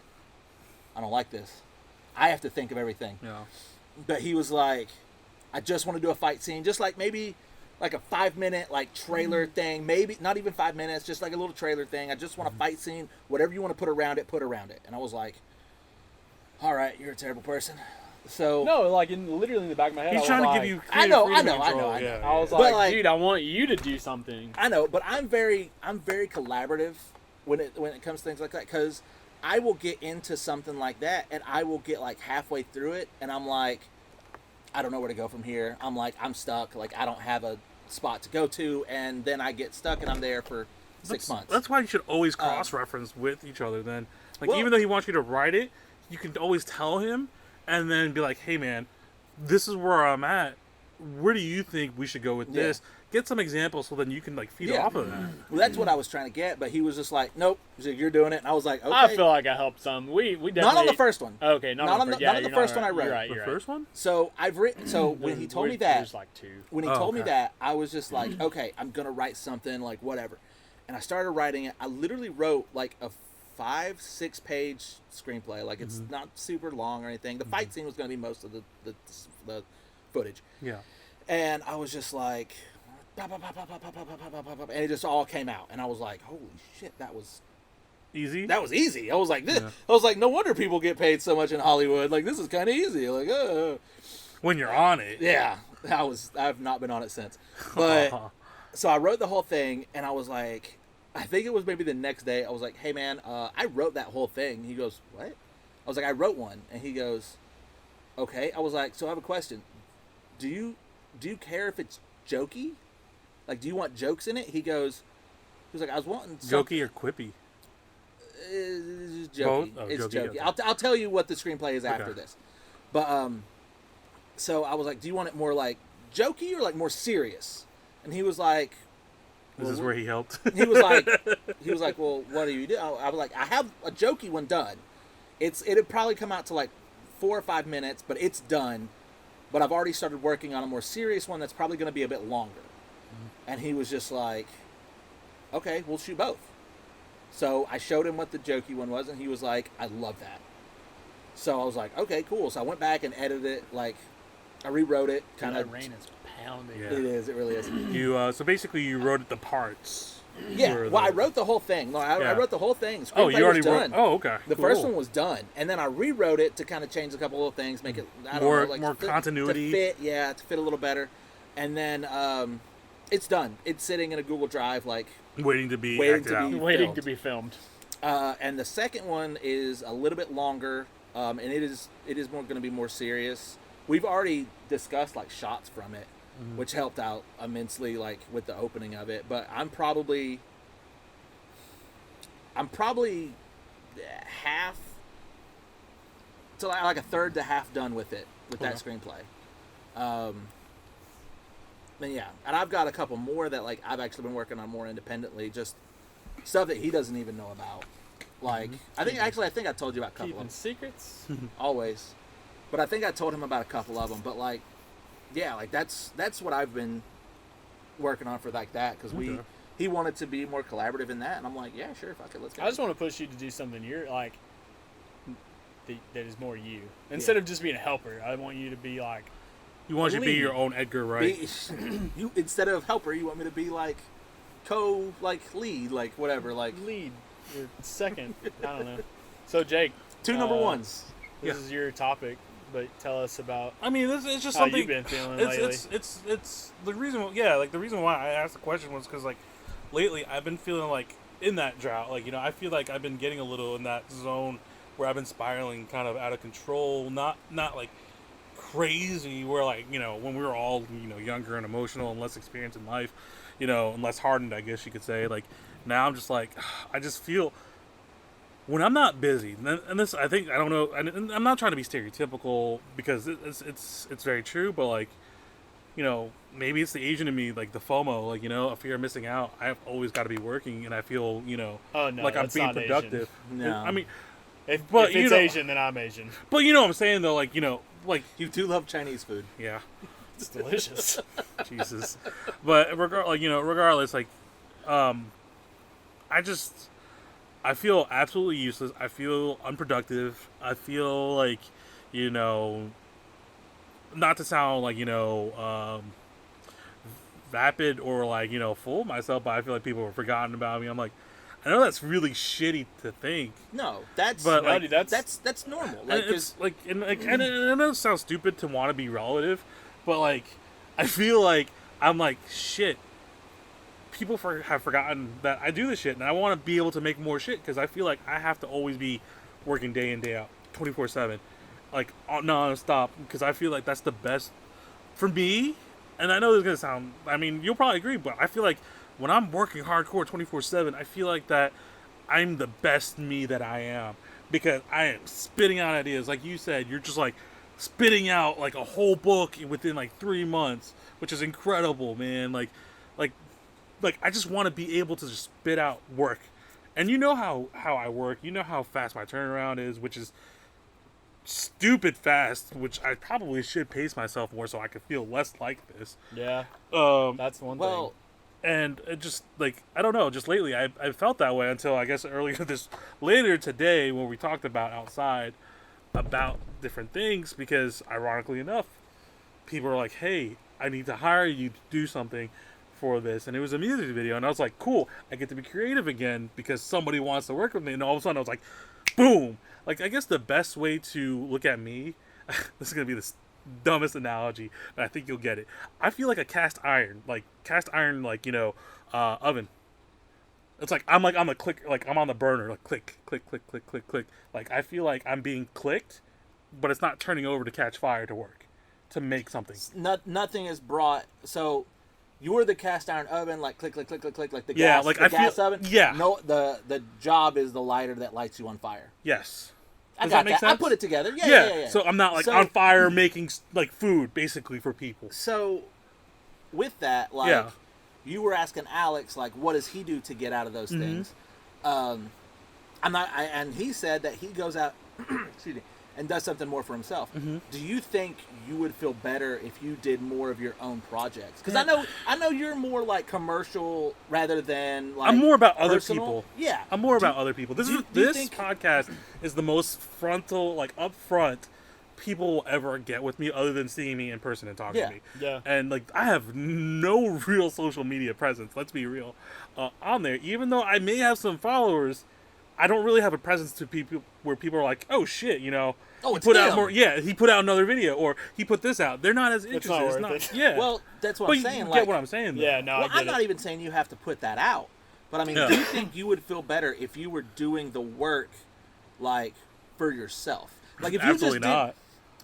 I don't like this. I have to think of everything. Yeah. But he was like, I just want to do a fight scene, just like maybe like a 5-minute like trailer thing, maybe not even 5 minutes, just like a little trailer thing. I just want a fight scene. Whatever you want to put around it, put around it. And I was like, all right, you're a terrible person. So no, like literally in the back of my head, he's I was trying to like, give you. I know. Yeah, I was like, dude, I want you to do something. I know, but I'm very collaborative when it comes to things like that, because I will get into something like that and I will get like halfway through it and I'm like, I don't know where to go from here. I'm like, I'm stuck. Like I don't have a spot to go to, and then I get stuck and I'm there for 6 months. That's why you should always cross-reference with each other. Then, like, even though he wants you to write it, you can always tell him. And then be like, hey, man, this is where I'm at. Where do you think we should go with this? Get some examples so then you can, like, feed off of that. Well, that's what I was trying to get, but he was just like, nope, you're doing it. And I was like, okay. I feel like I helped some. We definitely... Not on the first one. Okay, not on the first one I wrote. You're right. First one? So I've written... So when he told me that... There's like 2. When he told me that, I was just like, okay, I'm going to write something, like, whatever. And I started writing it. I literally wrote, like, a 5-6 page screenplay. Like, it's not super long or anything. The fight scene was going to be most of the footage. Yeah. And I was just like, what blah, blah, blah, blah, blah, blah, blah, blah, blah, blah, blah, and it just all came out, and I was like, holy shit, that was Easy. easy. I was like, this. Yeah. I was like, no wonder people get paid so much in Hollywood. Like, this is kind of easy. Like, When you're on it. yeah. I've not been on it since. But so I wrote the whole thing, and I was like, I think it was maybe the next day. I was like, hey man, I wrote that whole thing. He goes, what? I was like, I wrote one, and he goes, okay. I was like, so I have a question. Do you care if it's jokey? Like, do you want jokes in it? He was like, I was wanting Jokey or quippy? It's jokey. Both? Oh, It's jokey, jokey. okay. I'll tell you what the screenplay is after Okay. this. But so I was like, do you want it more like jokey or like more serious? And he was like, This is where he helped. he was like, well, what do you do? I was like, I have a jokey one done. It'd probably come out to like 4 or 5 minutes, but it's done. But I've already started working on a more serious one that's probably going to be a bit longer. And he was just like, okay, we'll shoot both. So I showed him what the jokey one was, and he was like, I love that. So I was like, okay, cool. So I went back and edited it, like, I rewrote it. Kind Kind of of. rain is pounding. Yeah. It is, it really is. You so basically you wrote the parts. Yeah, for well, the- I wrote the whole thing. No, I Yeah. wrote the whole thing. Screenplay Oh, you already was wrote. done. Oh, okay. The Cool. first one was done, and then I rewrote it to kind of change a couple little things, make it I don't More- know, like more to fit, continuity. to fit, to fit a little better. And then it's done. It's sitting in a Google Drive, like, Waiting to be Waiting acted to out. be- Waiting filmed. to be filmed. and the second one is a little bit longer, and it is more going to be more serious. We've already discussed like shots from it, which helped out immensely, like with the opening of it. But I'm probably half to like a third to half done with it with that screenplay. And yeah, and I've got a couple more that like I've actually been working on more independently, just stuff that he doesn't even know about. Like I think I told you about a couple of Keeping them secrets. always, but I think I told him about a couple of them. But like, yeah, like that's what I've been working on for like that because Okay. he wanted to be more collaborative in that, and I'm like, yeah, sure, fuck it, let's go. I just want to push you to do something you're like that is more you instead of just being a helper. I want you to be like You want you to be Lead. your own Edgar Wright. you instead of helper, you want me to be like lead, like whatever, like lead. You're second. I don't know. So Jake, two number ones. this Yeah. is your topic, but tell us about I mean, this it's just how something. you've been feeling it's, lately. it's the reason. Yeah, like the reason why I asked the question was because like lately I've been feeling like in that drought. Like I feel like I've been getting a little in that zone where I've been spiraling kind of out of control. Not like crazy where like when we were all younger and emotional and less experienced in life, and less hardened, I guess you could say. Like now I'm just like I just feel when I'm not busy, and this I don't know, and I'm not trying to be stereotypical because it's very true, but like maybe it's the Asian in me, like the FOMO, like a fear of missing out. I've always got to be working, and I feel Oh, no, like I'm that's being not productive. No. I mean, if but it's Asian, then I'm Asian. but you know what I'm saying though, like like You do love Chinese food. yeah. It's delicious. Jesus. But regardless, like, I feel absolutely useless. I feel unproductive. I feel like, not to sound like, vapid or like, full of myself, but I feel like people have forgotten about me. I'm like, I know that's really shitty to think. No, that's But, No, like, dude, that's normal. And Like, it's like, and I know it sounds stupid to want to be relative, but like, I feel like I'm like shit. People have forgotten that I do this shit, and I want to be able to make more shit because I feel like I have to always be working day in day out, 24/7, like non-stop. Because I feel like that's the best for me. And I know this is gonna sound. I mean, you'll probably agree, but I feel like when I'm working hardcore 24/7, I feel like that I'm the best me that I am because I am spitting out ideas. Like you said, you're just like spitting out like a whole book within like 3 months, which is incredible, man. Like I just want to be able to just spit out work. And you know how I work. You know how fast my turnaround is, which is stupid fast, which I probably should pace myself more so I could feel less like this. Yeah, that's one well, thing. And it just like I don't know, just lately I felt that way until I guess later today when we talked about outside about different things because ironically enough, people are like, "Hey, I need to hire you to do something for this, and it was a music video, and I was like, cool, I get to be creative again because somebody wants to work with me, and all of a sudden I was like, boom. Like, I guess the best way to look at me, this is going to be the dumbest analogy, but I think you'll get it. I feel like a cast iron, oven. It's like I'm on the click, like I'm on the burner, like click, click, click, click, click, click. Like I feel like I'm being clicked, but it's not turning over to catch fire to work, to make something. Nothing is brought. So you're the cast iron oven, like click, click, click, click, click, like the Yeah, gas, like the I gas feel- oven. yeah. No, the job is the lighter that lights you on fire. Yes. I Does got that make sense? I put it together. Yeah. So I'm not like So- on fire making like food basically for people. So with that, like Yeah. you were asking Alex, like, what does he do to get out of those Mm-hmm. things? And he said that he goes out, excuse me, and does something more for himself. Mm-hmm. Do you think you would feel better if you did more of your own projects? Because I know you're more like commercial rather than like I'm more about other personal. people. Yeah, I'm more about other people. This do you this think- podcast is the most frontal, like upfront people will ever get with me, other than seeing me in person and talking Yeah. to me. Yeah. And like I have no real social media presence. Let's be real, on there. Even though I may have some followers, I don't really have a presence to people where people are like, oh shit, you know. Oh, he it's put him. out more. Yeah, he put out another video, or he put this out. They're not as interested. not worth it. Yeah. Well, that's what but I'm you saying. get Like, what I'm saying. Though. Yeah, no, well, I get I'm it. not even saying you have to put that out, but I mean, Yeah. do you think you would feel better if you were doing the work, like, for yourself? Like, if you Absolutely just did, not.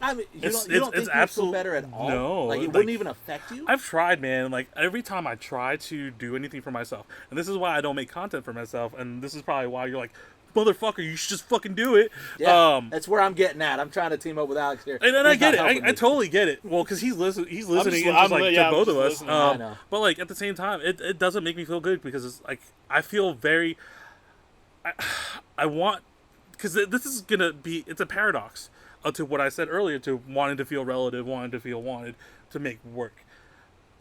I mean, you It's- don't think it's you'd feel absolute- better at all? no, Like, it like- wouldn't even affect you? I've tried, man. Like every time I try to do anything for myself, and this is why I don't make content for myself, and this is probably why you're like, motherfucker, you should just fucking do it. Yeah, that's where I'm getting at. I'm trying to team up with Alex here. And I He's get not it. helping I me. totally get it. Well, because he's listening. He's listening, just- and just I'm- like yeah, to I'm both just of us. listening. I know. But like at the same time, it doesn't make me feel good because it's like I feel very. I want, because this is gonna be. It's a paradox to what I said earlier, to wanting to feel relative, wanting to feel wanted to make work.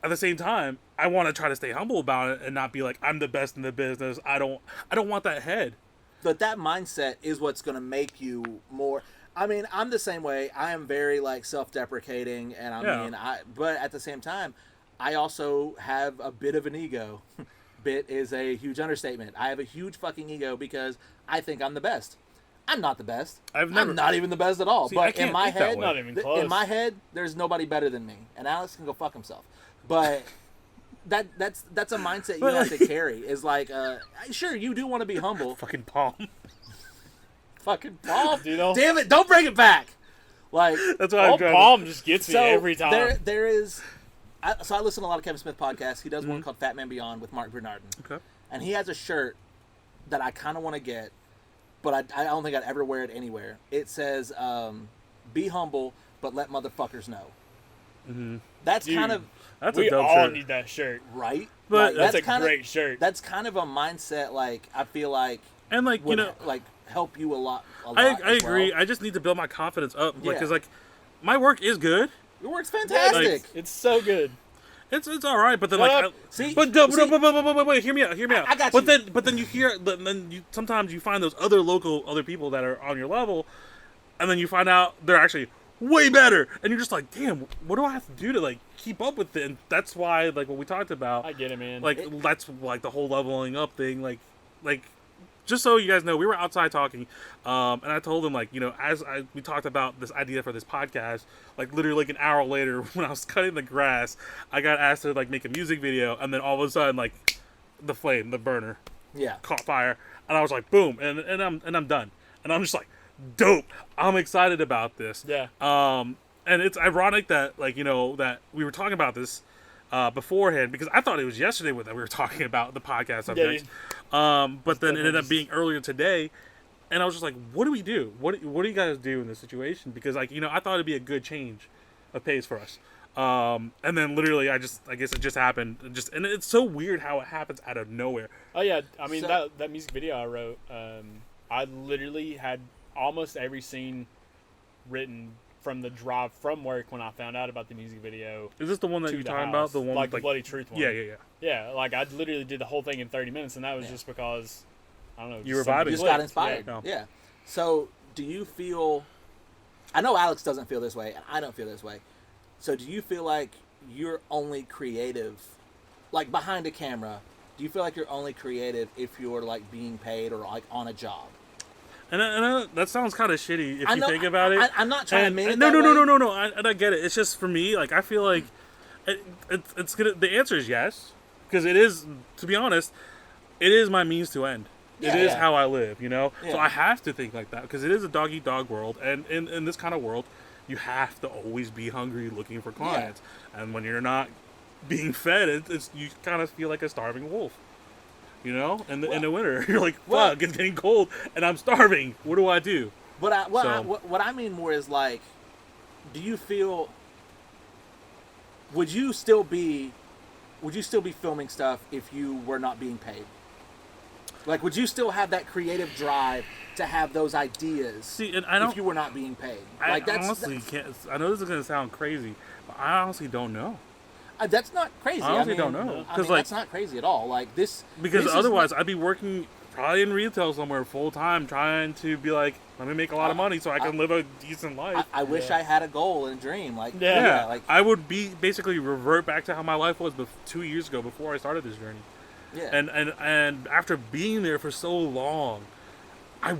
At the same time, I want to try to stay humble about it and not be like I'm the best in the business. I don't want that head. But that mindset is what's going to make you more. I mean, I'm the same way. I am very like self-deprecating, and but at the same time, I also have a bit of an ego. Bit is a huge understatement. I have a huge fucking ego because I think I'm the best. I'm not the best. I've never- I'm not even the best at all. See, I but can't in my think that head, way. Not even close. in my head, there's nobody better than me, and Alex can go fuck himself. But that's a mindset you But, have like- to carry. Is like, sure, you do want to be humble. Fucking palm. Fucking Paul, You know? damn it! Don't bring it back. Like, That's why I'm Old trying. Palm just gets me so every time. there is. So I listen to a lot of Kevin Smith podcasts. He does one called Fat Man Beyond with Mark Bernardin, Okay. and he has a shirt that I kind of want to get, but I don't think I'd ever wear it anywhere. It says, "Be humble, but let motherfuckers know." Mm-hmm. That's Dude. kind of That's We a dope all shirt. need that shirt. right. But That's a kinda, great shirt. That's kind of a mindset. Like I feel like And like would you know, like help you a lot. I as agree. well. I just need to build my confidence up, Yeah. because like my work is good. Your work's fantastic. It's so good. It's all right, but then Shut like up. See, but wait, hear me out. I got But you. then you hear then you sometimes you find those other people that are on your level, and then you find out they're actually way better, and you're just like, damn, what do I have to do to like keep up with it? And that's why like what we talked about, I get it, man. like that's like the whole leveling up thing, like just so you guys know, we were outside talking, and I told him, like, you know, we talked about this idea for this podcast, like literally like an hour later when I was cutting the grass, I got asked to like make a music video, and then all of a sudden like the burner Yeah. caught fire, and I was like, boom, and I'm done, and I'm just like, dope, I'm excited about this. Yeah. And it's ironic that like, you know, that we were talking about this beforehand, because I thought it was yesterday that we were talking about the podcast subject. But then it ended up being earlier today, and I was just like, what do we do? What do you guys do in this situation? Because like, you know, I thought it'd be a good change of pace for us. And then literally I guess it just happened. And it's so weird how it happens out of nowhere. Oh yeah, I mean So- that music video I wrote, I literally had almost every scene written from the drive from work when I found out about the music video. Is this the one that to you're the talking house. about? The one like with the like, Bloody Truth one. yeah. Yeah, like I literally did the whole thing in 30 minutes, and that was Yeah. just because I don't know. You were something vibing. You just clicked. got inspired. Yeah. Yeah. So, do you feel? I know Alex doesn't feel this way, and I don't feel this way. So, do you feel like you're only creative like behind a camera, do you feel like you're only creative if you're like being paid or like on a job? And that sounds kind of shitty if I you know, think about it. I'm not trying to mean it no, that no, way. no. I get it. It's just for me. Like I feel like it's gonna. The answer is yes, because it is. To be honest, it is my means to end. Yeah, it is yeah. how I live. You know. Yeah. So I have to think like that because it is a dog eat dog world, and in this kind of world, you have to always be hungry looking for clients, and when you're not being fed, it's you kind of feel like a starving wolf. You know, in the winter, you're like, fuck, it's getting cold, and I'm starving. What do I do? But what I mean more is like, do you feel? Would you still be filming stuff if you were not being paid? Like, would you still have that creative drive to have those ideas? See, and I don't. If you were not being paid, I like honestly can't. I know this is gonna sound crazy, but I honestly don't know. That's not crazy. I honestly don't know. I mean, like, that's not crazy at all. Like this, because this otherwise I'd be working probably in retail somewhere full time, trying to be like, let me make a lot of money so I can live a decent life. I wish I had a goal and a dream. Like yeah, like I would be basically revert back to how my life was 2 years ago before I started this journey. yeah. And after being there for so long, I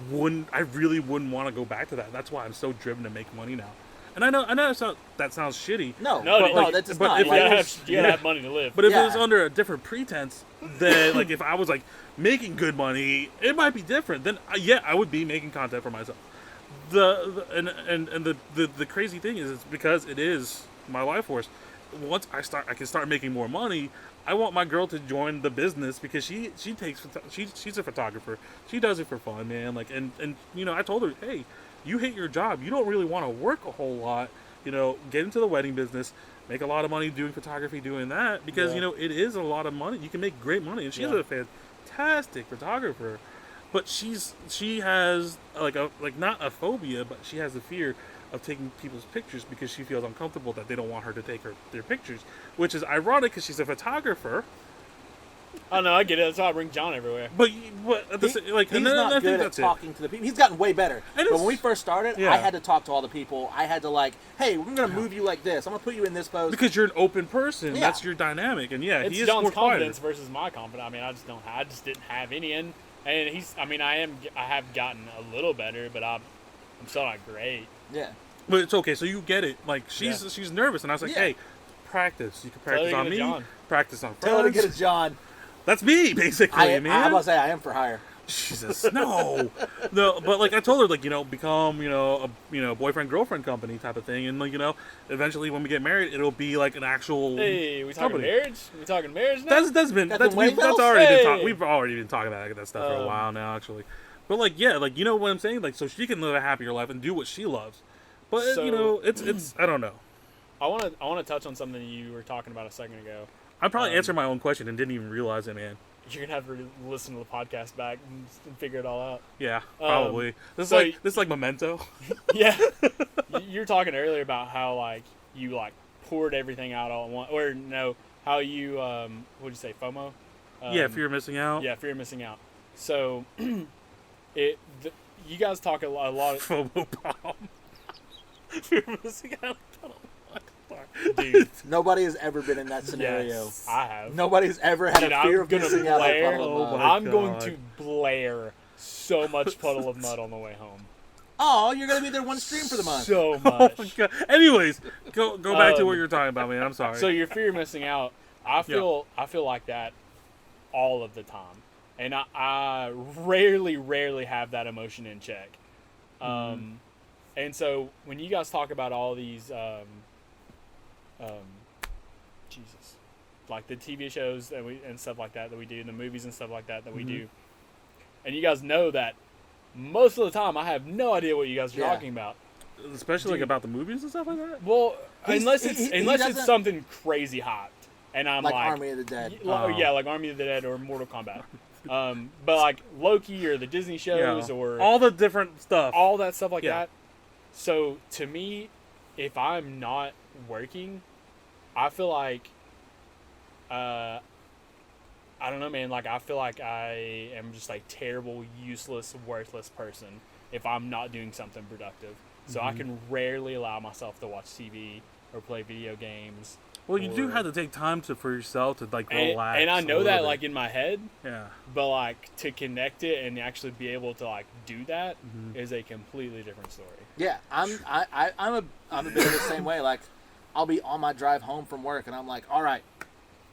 really wouldn't want to go back to that. That's why I'm so driven to make money now. And I know that sounds shitty. No, that's just but not. if You Like, gotta have money to live. But if Yeah. it was under a different pretense, then like if I was like making good money, it might be different. Then yeah, I would be making content for myself. The crazy thing is, it's because it is my life force. Once I can start making more money. I want my girl to join the business because she's a photographer. She does it for fun, man. Like and you know, I told her, hey, you hate your job. You don't really want to work a whole lot. You know, get into the wedding business, make a lot of money doing photography, doing that because you know it is a lot of money. You can make great money, and she's a fantastic photographer. But she has like not a phobia, but she has a fear of taking people's pictures because she feels uncomfortable that they don't want her to take their pictures, which is ironic because she's a photographer. Oh no, I get it. That's why I bring John everywhere. But at the he's and then not I good think at that's talking to the people. He's gotten way better. And But when we first started, yeah. I had to talk to all the people. I had to like, hey, we're gonna move you like this. I'm gonna put you in this pose. because you're an open person. Yeah. That's your dynamic, and It's he is John's more confidence quieter. versus my confidence. I mean, I just didn't have any, and he's. I mean, I have gotten a little better, but I'm still not great. Yeah. But it's okay. So you get it. Like she's nervous, and I was like, Yeah. hey, practice. You can Tell her practice to on get a me. John. Practice on Tell her to friends. get a John. That's me, basically, I'm man. about to say I am for hire. Jesus, no. But like I told her, like, you know, become, a boyfriend girlfriend company type of thing, and like, you know, eventually when we get married, it'll be like an actual. Hey, we talking company. marriage? We talking marriage now? That's been That's we've been already been Hey. talking. We've already been talking about that stuff for a while now, actually. But like, yeah, like you know what I'm saying, like, so she can live a happier life and do what she loves. But So- you know, it's I don't know. I want to touch on something you were talking about a second ago. I probably answered my own question and didn't even realize it, man. You're gonna have to listen to the podcast back and figure it all out. Yeah, probably. This so is like Memento. Yeah, you were talking earlier about how like you like poured everything out all at once, or no, how you what'd you say, FOMO? Yeah, fear of missing out. Yeah, fear of missing out. So you guys talk a lot. FOMO bomb. fear of missing out. Dude, Nobody has ever been in that scenario. yes, I have. Nobody's ever had Dude, a fear I'm of gonna missing out on blare. Puddle of Oh Mud. my I'm going God. to blare so much Puddle of Mud on the way home. Oh, you're gonna be there one stream for the month. So Oh my much. God. Anyways, go back to what you're talking about, man. I'm sorry. So your fear of missing out, I feel like that all of the time, and I rarely have that emotion in check. And so when you guys talk about all these, Jesus, like the TV shows that and stuff like that we do, the movies and stuff like that we do, and you guys know that most of the time I have no idea what you guys are Yeah. talking about. Especially like Dude. about the movies and stuff like that. Well, He's- unless he it's doesn't- something crazy hyped, and I'm Like like Army of the Dead. Yeah, like Army of the Dead or Mortal Kombat. But like Loki or the Disney shows or all the different stuff. all that stuff like Yeah. that. So to me, if I'm not working, I feel like I don't know, man. Like I feel like I am just like terrible, useless, worthless person if I'm not doing something productive. So I can rarely allow myself to watch TV or play video games. Well, you do or- have to take time for yourself to like and, relax. and I a know little that bit. like in my head, yeah. but like to connect it and actually be able to like do that Mm-hmm. is a completely different story. Yeah, I'm a bit of the same way. Like, I'll be on my drive home from work, and I'm like, all right,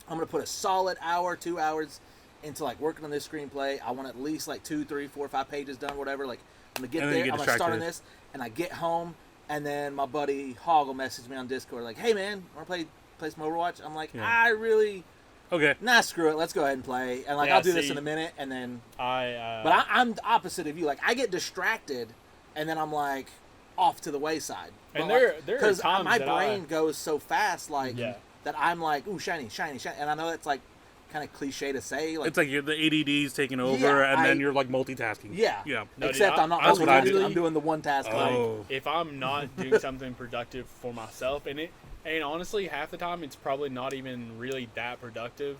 I'm gonna put a solid hour, 2 hours into like working on this screenplay. I want at least like 2, 3, 4, 5 pages done, whatever. Like, I'm gonna get And then you there. get I'm gonna start on distracted. this, and I get home, and then my buddy Hog will message me on Discord like, "Hey man, wanna play some Overwatch?" I'm like, Yeah. I really, Okay. nah, screw it. Let's go ahead and play. And like, Yeah, I'll do this see, in a minute, and then. I But I'm the opposite of you. Like, I get distracted, and then I'm like off to the wayside. And But, there like, are 'cause times my that brain goes so fast, like Yeah. that I'm like, ooh, shiny, shiny, shiny. And I know that's like kind of cliche to say, like, It's like the ADD's taking over, Yeah, and then I- you're like multitasking. yeah, Yeah. No, except dude, I'm not that's what I do. multitasking. I'm doing the one task. Like, Oh. if I'm not doing something productive for myself, and honestly, half the time it's probably not even really that productive.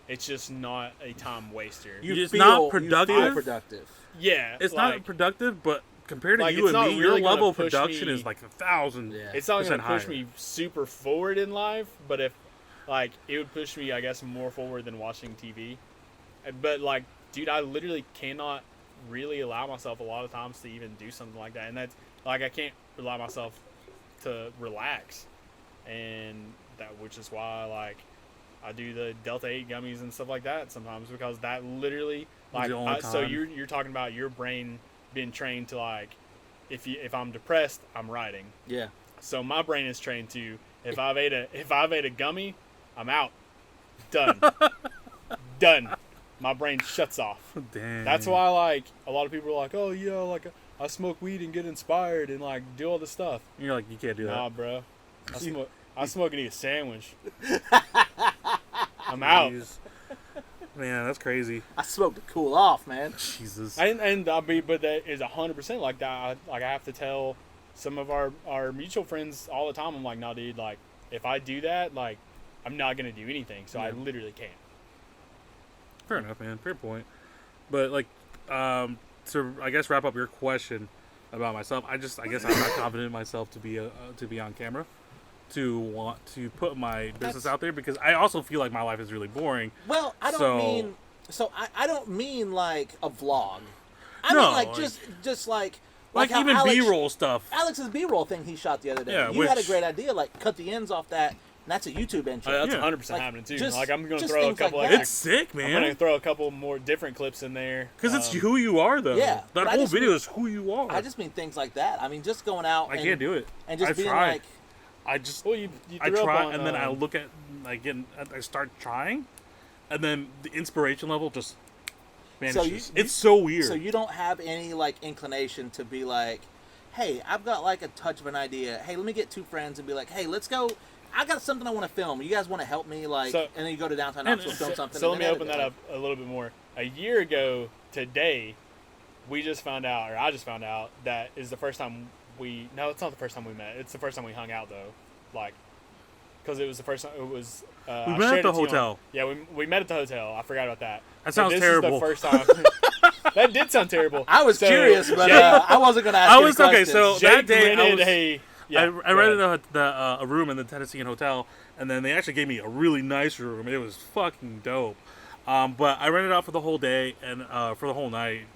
It's just not a time waster. It's not productive? You feel productive. Yeah, It's like, not productive, but compared to like, you it's and not me, really your level gonna of push production me- is like 1,000. Yeah. It's not going to push higher. me super forward in life, but if like it would push me, I guess, more forward than watching TV. But like, dude, I literally cannot really allow myself a lot of times to even do something like that, and that's like I can't allow myself to relax, and which is why like I do the Delta 8 gummies and stuff like that sometimes, because that literally like the only so time. you're talking about your brain being trained to like if I'm depressed, I'm writing. Yeah. So my brain is trained to if I've ate a gummy, I'm out. Done. Done. My brain shuts off. Damn. That's why like a lot of people are like, "Oh yeah, like I smoke weed and get inspired and like do all this stuff." You're like, you can't do that. Nah, bro. I smoke and eat a sandwich. I'm out. Jeez. Man, that's crazy. I smoked to cool off, man. Jesus. And but that is 100% like that. I have to tell some of our mutual friends all the time. I'm like, "Nah, dude. Like, if I do that, like, I'm not gonna do anything. So I literally can't." Fair enough, man. Fair point. But like, to I guess wrap up your question about myself, I guess I'm not confident in myself to be on camera, to want to put my business out there, because I also feel like my life is really boring. Well, I don't So- mean. So I don't mean like a vlog. I No, mean like like- just like how Even Alex- B-roll stuff. Alex's B-roll thing he shot the other day. Yeah, you had a which- great idea, like cut the ends off that. And that's a YouTube intro. That's Yeah. 100% Like, happening too. just- Like I'm gonna just throw a things like couple that. extra. It's sick, I'm gonna man. throw a couple more different clips in there. Because it's who you are, though. Yeah, but That I whole just video mean- is who you are. I just mean things like that. I mean, just going out. I and, can't do it. And just I being tried. like, I just Well, you I threw up try, on, and then I look at I start trying, and then the inspiration level just vanishes. It's so weird. so you don't have any like inclination to be like, hey, I've got like a touch of an idea. Hey, let me get 2 friends and be like, hey, let's go. I got something I want to film. You guys want to help me? Like, So- and then you go to downtown and- Knoxville, film something. So and let me then open edit that it. up a little bit more. A year ago today, we just found out, or I just found out, that is the first time no, it's not the first time we met. It's the first time we hung out though, like, because it was the first time. It was. We I met at shared the it to you on- hotel. Yeah, we met at the hotel. I forgot about that. That So sounds this terrible. Is the first time. That did sound terrible. I was So, curious, but Jake- I wasn't going to ask I any was- okay, questions. so- Jake that day I rented was- a. Yeah, I go rented ahead. a room in the Tennessean hotel, and then they actually gave me a really nice room. It was fucking dope. But I rented out for the whole day and for the whole night,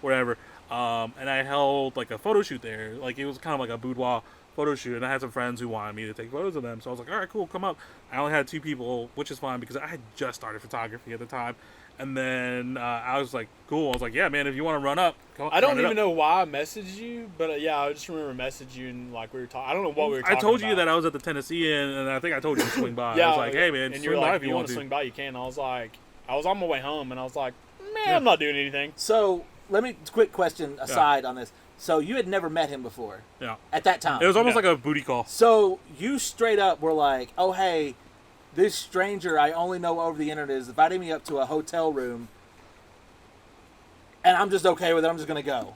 whatever. And I held like a photo shoot there. Like it was kind of like a boudoir photo shoot, and I had some friends who wanted me to take photos of them. So I was like, all right, cool, come up. I only had 2 people, which is fine because I had just started photography at the time. And then I was like, cool. I was like, yeah, man, if you want to run up, I don't even know why I messaged you, but yeah, I just remember messaging you and like we were talking. I don't know what we were talking I told you about. that I was at the Tennessean, and I think I told you to swing by. Yeah, I was like, hey, man, and swing you're by like, if you want to. swing by, you can. I was like, I was on my way home, and I was like, man, I'm not doing anything. So let me quick question aside on this. So you had never met him before Yeah. at that time. It was almost Yeah. like a booty call. So you straight up were like, oh hey, this stranger I only know over the internet is inviting me up to a hotel room, and I'm just okay with it. I'm just gonna go.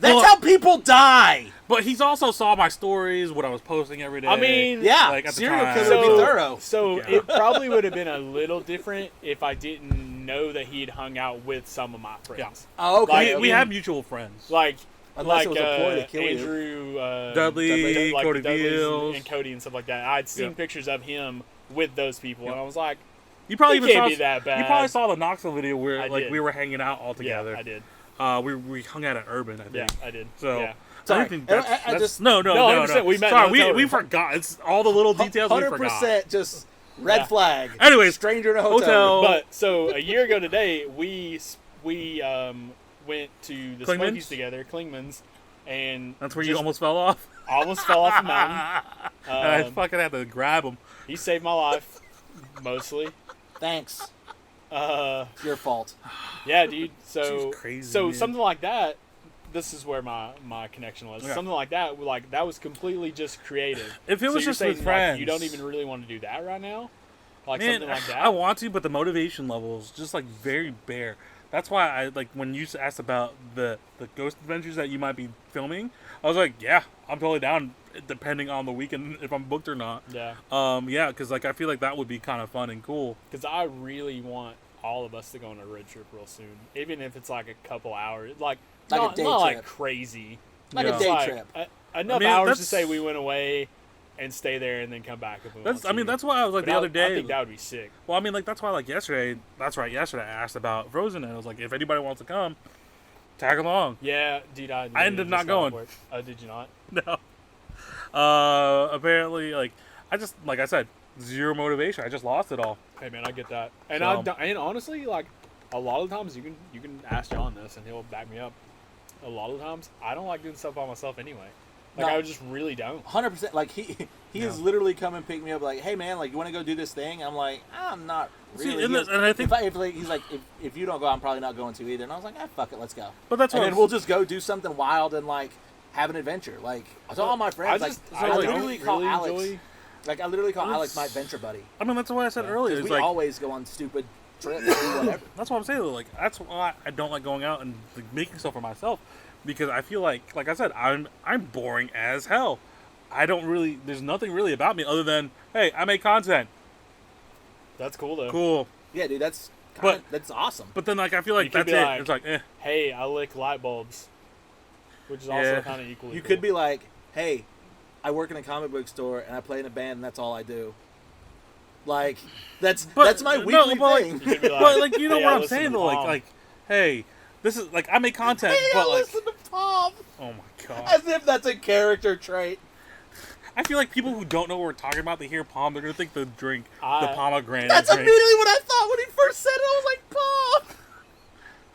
That's Well- how people die. But he's also saw my stories, what I was posting every day. I mean, Yeah, Like, at the serial time. killer would be thorough. So Yeah. it probably would have been a little different if I didn't know that he'd hung out with some of my friends. Oh, okay. Like, we in- have mutual friends. Like Unless it was a ploy to kill you. Andrew Dudley, like Cody Dudley's Beals. and Cody and stuff like that. I'd seen pictures of him with those people, and I was like, You probably It even can't saw be that bad. You probably saw the Knoxville video where I like did. we were hanging out all together. yeah, I did. We hung out at Urban, I think. Yeah, I did. So yeah. Sorry. I think And that's, I that's just- no. 100%, we met in Sorry, the hotel we room. forgot. It's all the little details we forgot. 100% just red Yeah. flag. Anyways, Stranger in a hotel. hotel. But so a year ago today, we went to the Klingman's? Smokies together, Klingman's, and That's where you just almost fell off. almost fell off the mountain. And I Um, fucking had to grab him. He saved my life, mostly. Thanks. Uh, It's your fault. yeah, dude. So She's crazy, so man. something like that. This is where my connection was. Yeah. Something like that. Like that was completely just creative. If it So was you're just with saying, friends, like, you don't even really want to do that right now. Like man, something like that. I want to, but the motivation level is just like very bare. That's why I like when you asked about the ghost adventures that you might be filming. I was like, yeah, I'm totally down, depending on the weekend if I'm booked or not. Yeah, Yeah, because like I feel like that would be kind of fun and cool. because I really want all of us to go on a road trip real soon, even if it's like a couple hours, like Like a not, day not like trip. crazy, Like Yeah. a day Like, trip. enough I mean, hours to that's- say we went away and stay there and then come back if we want That's I mean to. that's why I was like But the other day. I think that would be sick. Well, I mean like that's why like yesterday. That's right. Yesterday I asked about Frozen and I was like, if anybody wants to come, tag along. Yeah, dude. I ended up not just got off going. work. Oh, did you not? No. Apparently, like I just like I said, zero motivation. I just lost it all. Hey man, I get that. And So- and honestly, like a lot of times you can ask John this and he'll back me up. A lot of the times I don't like doing stuff by myself anyway. Like No. I just really don't. 100%. Like he has Yeah. literally come and picked me up. Like, hey man, like you want to go do this thing? I'm like, I'm not See, really. and He goes, and I think, if he's like, if you don't go, I'm probably not going to either. And I was like, fuck it, let's go. but that's And what then we'll just go do something wild and like have an adventure. Like to all my friends, I like, literally call really Alex. enjoy. Like I literally call Well, Alex my adventure buddy. I mean that's what I said earlier. 'Cause It's we like always go on stupid trips, do whatever. that's what I'm saying. Like that's why I don't like going out and like, making stuff for myself because I feel like I said, I'm boring as hell. I don't really. There's nothing really about me other than hey, I make content. That's cool though. Cool. Yeah, dude, that's But- that's awesome. But then like I feel You like could that's be it. like- It's like Hey, I lick light bulbs, which is Yeah. also kind of equally. You cool. could be like, hey, I work in a comic book store and I play in a band and that's all I do. Like that's my no, weekly but, like, thing. You could be like, but like you know hey, what I I'm listen saying to though. Palm. Like hey, this is like I make content, Hey, but I like listen to Tom. oh my god. As if that's a character trait. I feel like people who don't know what we're talking about, they hear palm, they're gonna think the drink, the I- pomegranate That's drink. immediately what I thought when he first said it. I was like, Paul.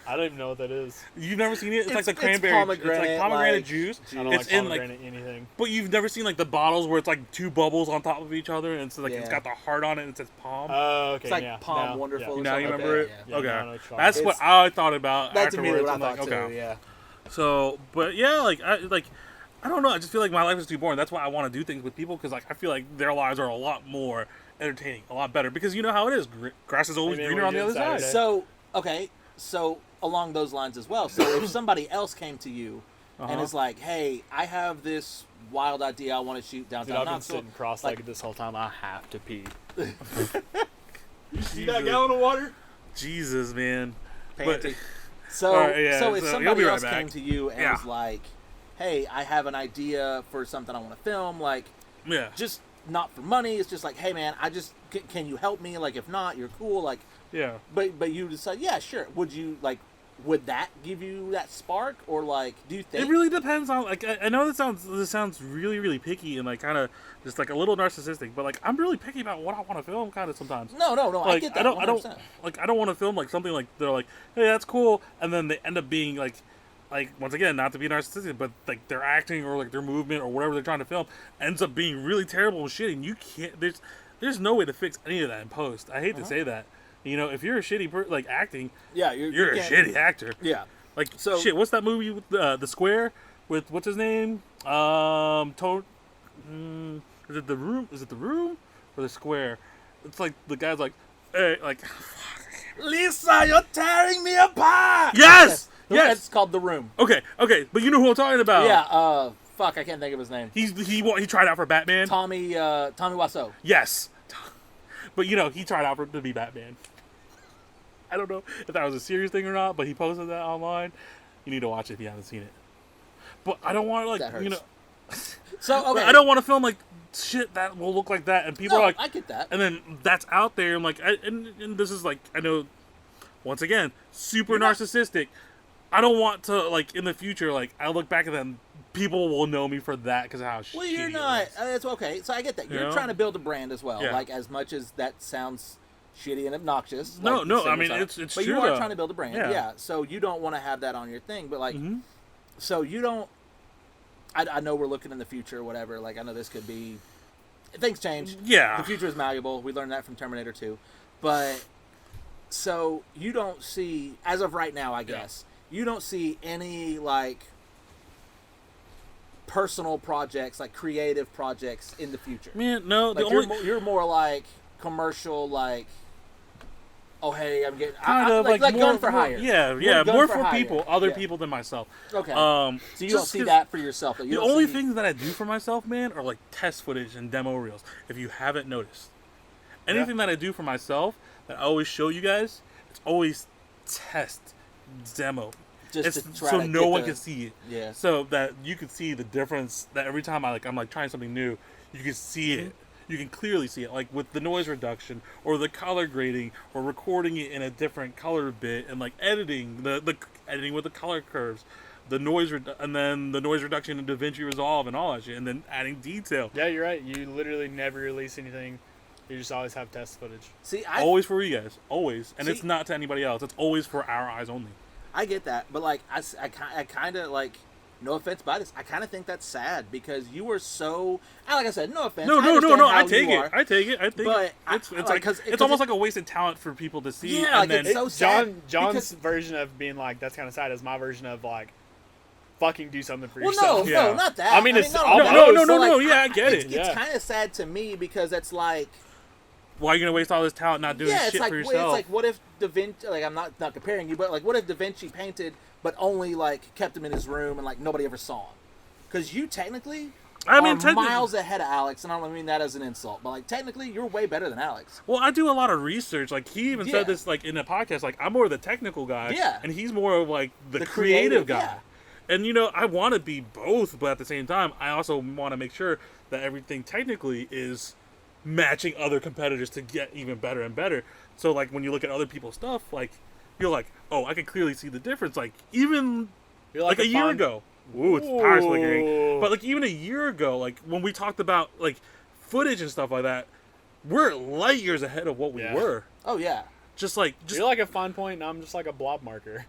I don't even know what that is. You've never seen it? It's, like It's- the it's cranberry. It's like pomegranate, pomegranate like, juice. I don't It's like in like, pomegranate anything. but you've never seen like the bottles where it's like two bubbles on top of each other, and it's like it's Yeah. got the heart on it, and it says palm. Oh, okay. It's like yeah. Palm now, Wonderful Yeah. or now something you like remember that, it? yeah. Okay, Yeah, I know what you're talking that's about. what I thought about. That's immediately afterwards. what I I'm thought like, okay. too. Yeah. So, but yeah, like I don't know. I just feel like my life is too boring. That's why I want to do things with people because like I feel like their lives are a lot more entertaining, a lot better. Because you know how it is. Grass is always Hey, man, greener what on the you other doing side. Saturday? So okay, so along those lines as well. So if somebody else came to you and Uh-huh. is like, "Hey, I have this wild idea. I want to shoot Dude, downtown I've been Knoxville." sitting cross-legged this whole time. I have to pee. Jesus. of water? Jesus, man. Panty. So, Alright, yeah, so if so he'll somebody be right else back. came to you and Yeah. was like, "Hey, I have an idea for something I want to film," like Yeah. just not for money. It's just like, "Hey, man, I just can you help me? Like, if not, you're cool." Like, Yeah. but you decide, yeah, sure. Would you like? Would that give you that spark, or like, do you think? It really depends on like I know this sounds really really picky and like kind of just like a little narcissistic, but like I'm really picky about what I want to film kind of sometimes. No, I Like get that. I don't 100%. like I don't want to film like something like they're like hey that's cool and then they end up being like once again not to be narcissistic but like their acting or like their movement or whatever they're trying to film ends up being really terrible and shitty and you can't there's no way to fix any of that in post. I hate to say that. You know, if you're a shitty like acting, Yeah, you're a can't- shitty actor. Yeah. Like So- shit, what's that movie with the Square with what's his name? Is it the Room? Is it the Room or the Square? It's like the guy's like, hey, like, Lisa, you're tearing me apart. yes, yes. It's called The Room. Okay, but you know who I'm talking about? Yeah. Fuck, I can't think of his name. He tried out for Batman. Tommy Wiseau. Yes, but you know he tried out to be Batman. I don't know if that was a serious thing or not, but he posted that online. You need to watch it if you haven't seen it. but I don't want to That like hurts. So okay, I don't want to film like shit that will look like that, and people No, are like, I get that. and then that's out there. I'm like, and this is like, I know, once again, super You're not- narcissistic. I don't want to like in the future, like I look back at them, people will know me for that because of how Well, shitty you're it not. was. That's okay. So I get that. You're You know? trying to build a brand as well. Yeah. Like as much as that sounds shitty and obnoxious. No, like no, the I mean, singles it's But true, you are though. trying to build a brand. Yeah. Yeah. So you don't want to have that on your thing, but like, Mhm. so you don't. I know we're looking in the future or whatever. Like I know this could be. Things change. Yeah. The future is malleable. We learned that from Terminator 2. But so you don't see, as of right now, I guess, you don't see any like personal projects, like creative projects in the future. Man, no, Like the only you're more like commercial, like, oh hey, I'm getting kind of like more, gun for more- hire. Yeah, More yeah, gun more for for hire. people, other Yeah. people than myself. Okay. So So you don't see that for yourself. Like, you The don't only see- things that I do for myself, man, are like test footage and demo reels. If you haven't noticed, anything that I do for myself that I always show you guys, it's always test demo. just It's to try so to no get one the- can see it. Yeah. So that you can see the difference. That every time I'm like trying something new, you can see it. You can clearly see it, like with the noise reduction or the color grading or recording it in a different color bit and like editing the editing with the color curves, the noise and then the noise reduction in DaVinci Resolve and all that shit, and then adding detail. Yeah, you're right. You literally never release anything. You just always have test footage. See, Always for you guys, always, and See- it's not to anybody else. It's always for our eyes only. I get that, but like I kind of like, no offense by this, I kind of think that's sad because you were so, like I said, no offense. No, I no, no, understand no. how I you take it. are. I take it. I think But it's like, like 'cause it's almost like a wasted talent for people to see. Yeah, and like, then it's so sad John's because- version of being like, that's kind of sad, is my version of like, fucking do something for Well, yourself. no, Yeah. not that. I mean, it's no, almost- no, but, yeah, I get it's, it. It's Yeah. kind of sad to me because it's like, why are you gonna waste all this talent not doing yeah, shit it's like for it's yourself? like what if Da Vinci, like I'm not comparing you, but like what if Da Vinci painted but only like kept him in his room and like nobody ever saw him? Because you technically I mean, are miles ahead of Alex, and I don't mean that as an insult, but like technically you're way better than Alex. well, I do a lot of research. Like he even Yeah. said this like in a podcast. Like I'm more the technical guy, Yeah. and he's more of like the The creative creative, guy. yeah. And you know, I want to be both, but at the same time, I also want to make sure that everything technically is matching other competitors to get even better and better. So like when you look at other people's stuff, like you're like, oh, I can clearly see the difference. Like even You're like a year fun- ago. Ooh, it's power flickering. Ooh. But like even a year ago, like when we talked about like footage and stuff like that, we're light years ahead of what we Yeah. were. Oh yeah, Just You're like a fine point, and I'm just like a blob marker.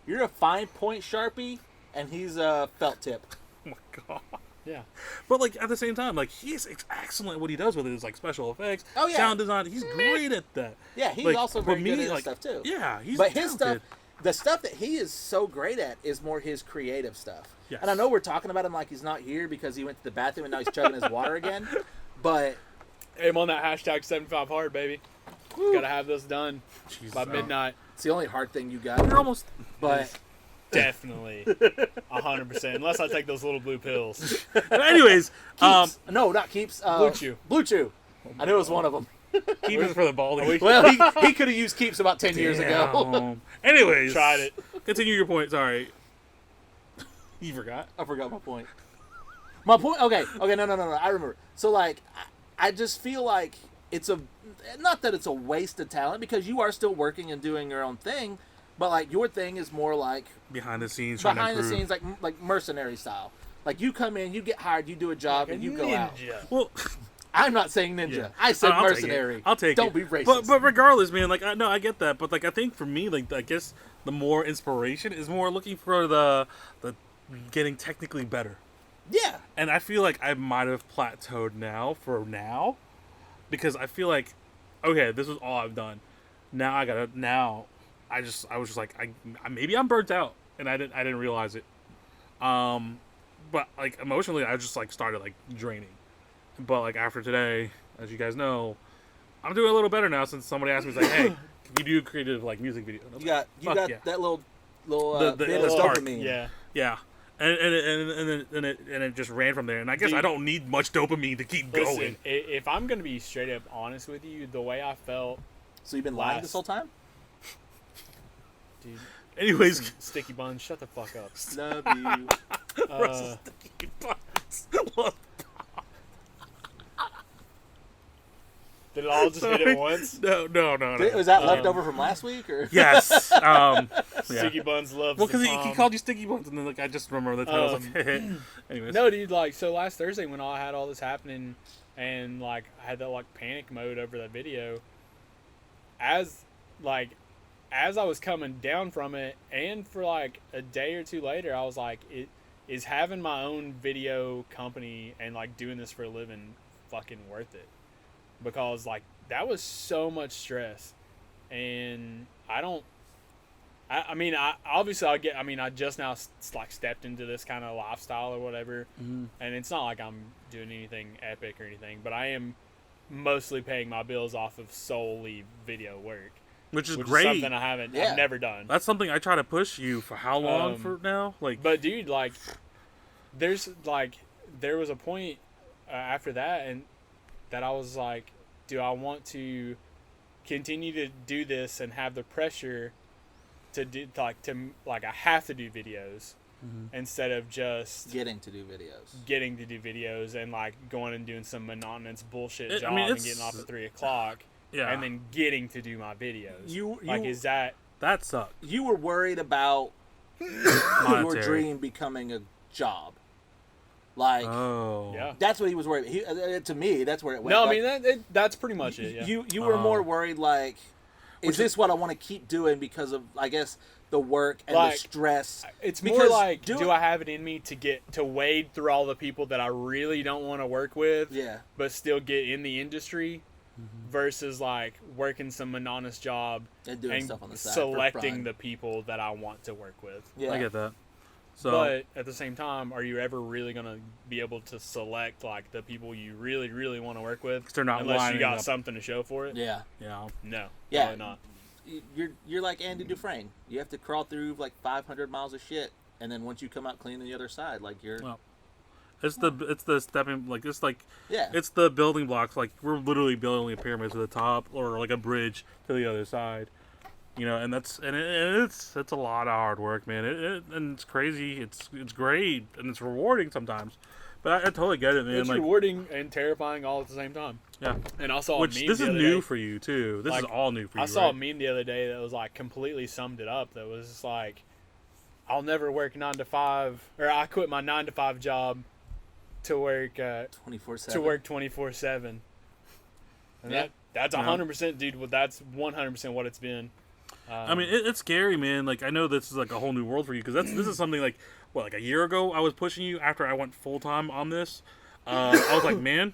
you're a fine point Sharpie, and he's a felt tip. oh my god. Yeah. But like at the same time, like he's excellent at what he does with his like special effects, Oh, yeah. sound design. He's great at that. Yeah, he's Like, also but very good at his like, stuff too. Yeah, he's But his talented. stuff, the stuff that he is so great at is more his creative stuff. Yes. And I know we're talking about him like he's not here because he went to the bathroom and now he's chugging his water again. But Hey, I'm on that hashtag 75 hard, baby. Gotta have this done Jesus. by midnight. it's the only hard thing you got. You're almost. But Definitely. 100%. Unless I take those little blue pills. But anyways, Keeps. No, not Keeps. Blue Chew. Blue Chew. I knew it was one of them. keep it for the baldy. Well, he could have used Keeps about 10 years ago. Damn. Anyways, Tried it. Continue your point. Sorry, you forgot. I forgot my point. My point. Okay. No. I remember. So like, I just feel like it's not that it's a waste of talent because you are still working and doing your own thing, but like your thing is more like Behind the scenes, trying behind to the improve. scenes, like mercenary style. Like you come in, you get hired, you do a job, and you go out. Well, I'm not saying ninja. yeah. I said I'll take it. mercenary. I'll take Don't it. be racist. But regardless, man, like no, I get that. But like I think for me, like I guess the more inspiration is more looking for the getting technically better. yeah. And I feel like I might have plateaued now because I feel like, okay, this is all I've done. Now I was just like, maybe I'm burnt out and I didn't realize it. But like emotionally, I just like started like draining. But like after today, as you guys know, I'm doing a little better now since somebody asked me, like, hey, can you do creative like music video? And I was You like, got fuck yeah. that little The bit of spark. dopamine. Yeah. Yeah. And it just ran from there. And I guess Dude. I don't need much dopamine to keep Listen, going. if I'm going to be straight up honest with you, the way I felt, So you've been lying Last- this whole time? dude, Anyways, Sticky Buns, shut the fuck up. Love you. Sticky Buns. Did it all just hit Sorry. it once? No. Was that left over from last week, or? Yes. Yeah. Sticky Buns loves Well, the because he POM. called you Sticky Buns, and then like I just remember the title. I was like, anyways. No, dude, like, so last Thursday when I had all this happening and, like, I had that, like, panic mode over that video, as I was coming down from it, and for, like, a day or two later, I was like, is having my own video company and, like, doing this for a living fucking worth it? Because, like, that was so much stress, and I just now like stepped into this kind of lifestyle or whatever, and it's not like I'm doing anything epic or anything, but I am mostly paying my bills off of solely video work, which is which great. is something I've never done. That's something I try to push you for how long for now? Like, but dude, like, there was a point after that, and that I was like, do I want to continue to do this and have the pressure to do I have to do videos instead of just Getting to do videos and like going and doing some monotonous bullshit job and getting off at 3:00 and then getting to do my videos. Is that sucks? You were worried about your dream becoming a job. Like, yeah, that's what he was worried about. To me, that's where it went. No, like, I mean that's pretty much it. Yeah. You were more worried, like, is this what I want to keep doing because of, I guess, the work and the stress? It's more like, do I have it in me to wade through all the people that I really don't want to work with, but still get in the industry, versus like working some monotonous job and doing stuff on the side, selecting the people that I want to work with. Yeah, I get that. So, but at the same time, are you ever really going to be able to select like the people you really, really want to work with? They're not unless you got up. Something to show for it. Yeah. No. Yeah. Probably not. You're like Andy Dufresne. You have to crawl through like 500 miles of shit, and then once you come out clean on the other side, like you're. Well, it's the stepping it's the building blocks. Like, we're literally building a pyramid to the top, or like a bridge to the other side. You know, and it's a lot of hard work, man. And it's crazy. It's great, and it's rewarding sometimes. But I totally get it, man. It's rewarding and terrifying all at the same time. Yeah. And I saw this is new for you too. This is all new for you. I saw a meme the other day that was like completely summed it up. That was just like, I'll never work 9 to 5, or I quit my 9 to 5 job to work 24/7. To work 24/7. And that's 100%, dude. Well, that's 100% what it's been. I mean, it's scary, man. Like, I know this is like a whole new world for you, because this is something like a year ago I was pushing you after I went full time on this. I was like, man,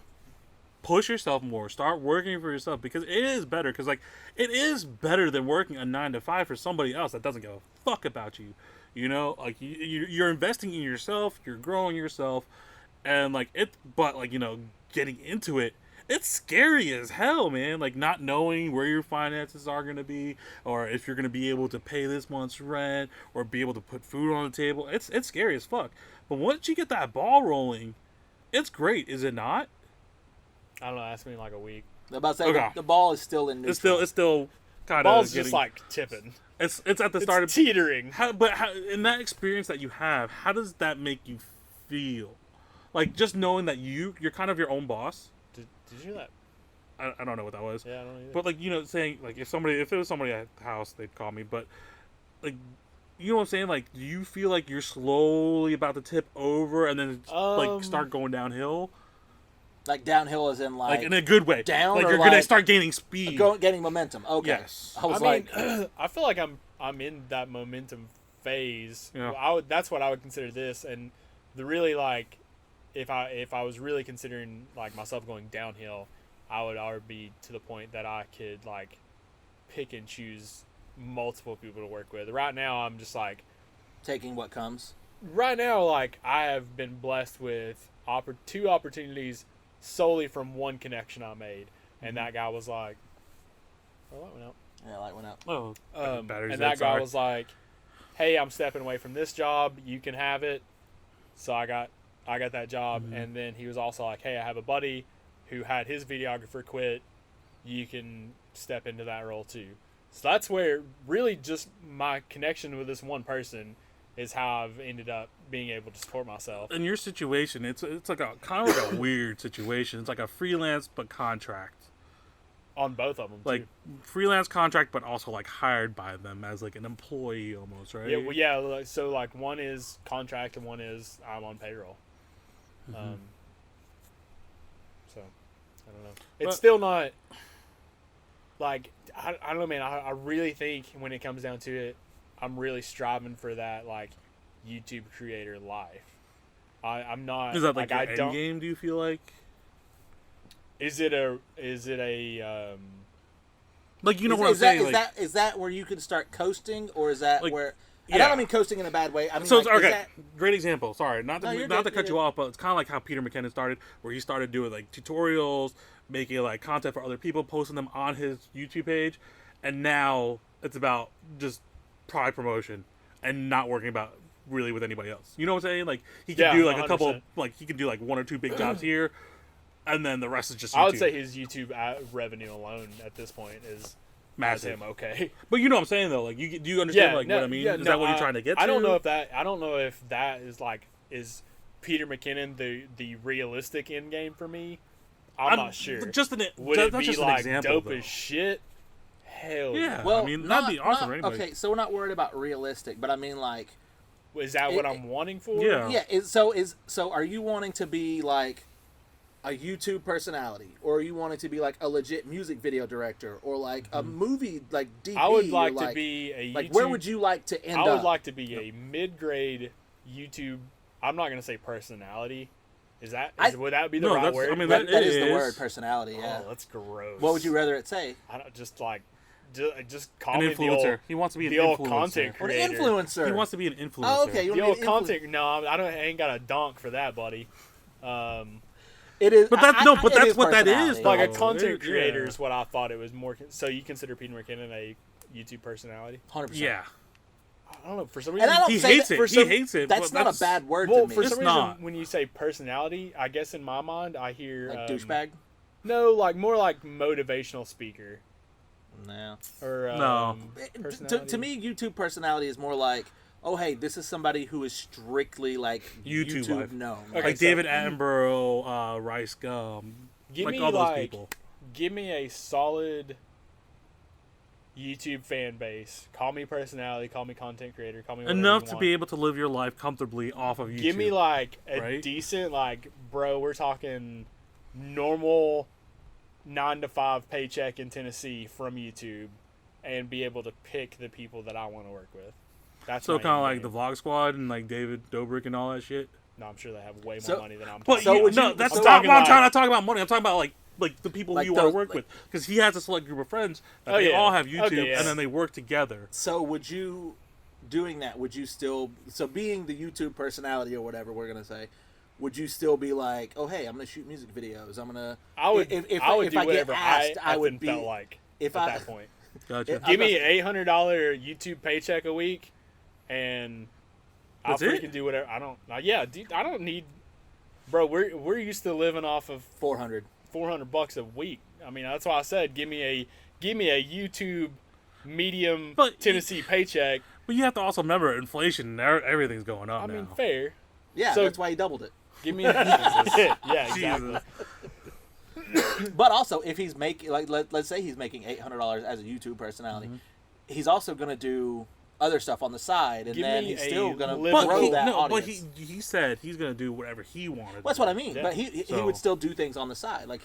push yourself more. Start working for yourself, because it is better. Because like, it is better than working a 9 to 5 for somebody else that doesn't give a fuck about you. You know, like you're investing in yourself, you're growing yourself, and like but like, you know, getting into it. It's scary as hell, man. Like, not knowing where your finances are going to be, or if you're going to be able to pay this month's rent, or be able to put food on the table. It's scary as fuck. But once you get that ball rolling, it's great, is it not? I don't know. Ask me in like a week. I'm about to say the ball is still in neutral. It's still kind of. Ball's just like tipping. It's at the start of teetering. But in that experience that you have, how does that make you feel? Like, just knowing that you're kind of your own boss. Did you hear that? I don't know what that was. Yeah, I don't either. But like, you know, saying like, if it was somebody at the house, they'd call me. But like, you know what I'm saying? Like, do you feel like you're slowly about to tip over and then like start going downhill? Like downhill as in like in a good way. Down, like or you're gonna start gaining speed. Getting momentum. Okay. Yes. I mean, I feel like I'm in that momentum phase. Yeah. That's what I would consider this, and the really like. If I was really considering like myself going downhill, I would be to the point that I could like pick and choose multiple people to work with. Right now, I'm just like taking what comes. Right now, like, I have been blessed with 2 opportunities solely from one connection I made, and that guy was like, "Oh, light went out." Yeah, light went out. Oh, and that guy was like, "Hey, I'm stepping away from this job. You can have it." So I got that job, and then he was also like, "Hey, I have a buddy who had his videographer quit. You can step into that role too." So that's where really just my connection with this one person is how I've ended up being able to support myself. In your situation, it's like a kind of like a weird situation. It's like a freelance but contract. On both of them, Like too. freelance contract, but also like hired by them as like an employee almost, right? Yeah, well, yeah. So like one is contract and one is I'm on payroll. So I don't know. It's still not like I don't know, man. I really think when it comes down to it, I'm really striving for that like YouTube creator life. I'm not. Is that like, I your don't. end game? Do you feel like? Is it a Like, you know what I'm saying? Is that where you can start coasting, or is that Like, where? yeah. And I don't mean coasting in a bad way. I mean, So like, it's, okay, is that, great example. Sorry, not to, No, you're not good, to cut you're you off, but it's kind of like how Peter McKinnon started, where he started doing like tutorials, making like content for other people, posting them on his YouTube page, and now it's about just product promotion and not working about really with anybody else. You know what I'm saying? Like he can do like a couple, 100%. like he can do like one or two big jobs here, and then the rest is just YouTube. I would say his YouTube revenue alone at this point is massive. him okay. But you know what I'm saying though? Like do you understand what I mean? Yeah, is that what you're trying to get to? I don't know if that is Peter McKinnon the realistic end game for me. I'm not sure. Would that's it be an like example, dope though. as shit? Hell Yeah. well, I mean, that'd be awesome for anybody. Okay, so we're not worried about realistic, but I mean like, Is that what I'm wanting for? Yeah. yeah. So are you wanting to be like a YouTube personality, or are you wanting to be like a legit music video director, or like a movie like DP? I would like or to be a YouTube, like where would you like to end up? I would like to be a mid-grade YouTube. I'm not gonna say personality. Would that be the right word? I mean, that is the is. word personality. Yeah. Oh, that's gross. What would you rather it say? I don't just call An me influencer. He wants to be an the old influencer. content Or an creator. influencer? He wants to be an influencer. Oh, okay. You The want old to be an content. No, I ain't got a donk for that, buddy. It is, But that's it is what that is, personality. Like a Oh, content yeah. creator is what I thought it was more. So you consider Peter McKinnon a YouTube personality? 100%. Yeah. I don't know. For some reason, And I don't He say hates that, it. He hates it. That's but not a bad word well, to me. for It's some reason, not. when you say personality, I guess in my mind I hear Like douchebag? No, like more like motivational speaker No. or No. To me, YouTube personality is more like, oh, hey, this is somebody who is strictly like YouTube life. known. Okay, Like so- David Attenborough, Rice Gum, Give like me all those like people. give me a solid YouTube fan base. Call me personality. Call me content creator. Call me whatever Enough you to want. be able to live your life comfortably off of YouTube. Give me like a right? decent bro. We're talking normal 9-to-5 paycheck in Tennessee from YouTube, and be able to pick the people that I want to work with. That's so my kind of end like the game. Vlog Squad and like David Dobrik and all that shit. No, I'm sure they have way more So- money than I'm. But So you, would no, you- that's I'm not talking what I'm like- trying to talk about money. I'm talking about like the people Like you want to those- work like- with, because he has a select group of friends that Oh, they yeah. all have YouTube, Okay, yeah. and then they work together. So would you, doing that, would you still, so being the YouTube personality or whatever we're going to say, would you still be like, oh, hey, I'm going to shoot music videos. I'm going to, I would. if I would if do I get whatever asked, I would be, felt like if at I- that point. Gotcha. I'm Give me not- an $800 YouTube paycheck a week, and I'll That's it? freaking do whatever. I don't. Yeah, dude, I don't need. Bro, we're used to living off of 400. $400 a week. I mean, that's why I said give me a YouTube medium But Tennessee paycheck. But you have to also remember inflation. Everything's going up I now. mean, fair. Yeah, So- that's why he doubled it. Give me. yeah, exactly. Jesus. But also, if he's making, like, let's say he's making $800 as a YouTube personality, he's also going to do other stuff on the side, and Give then me he's a still going to liberal- grow that but audience. he said he's gonna do whatever he wanted. Well, that's what I mean. Yeah. But he So- would still do things on the side, like,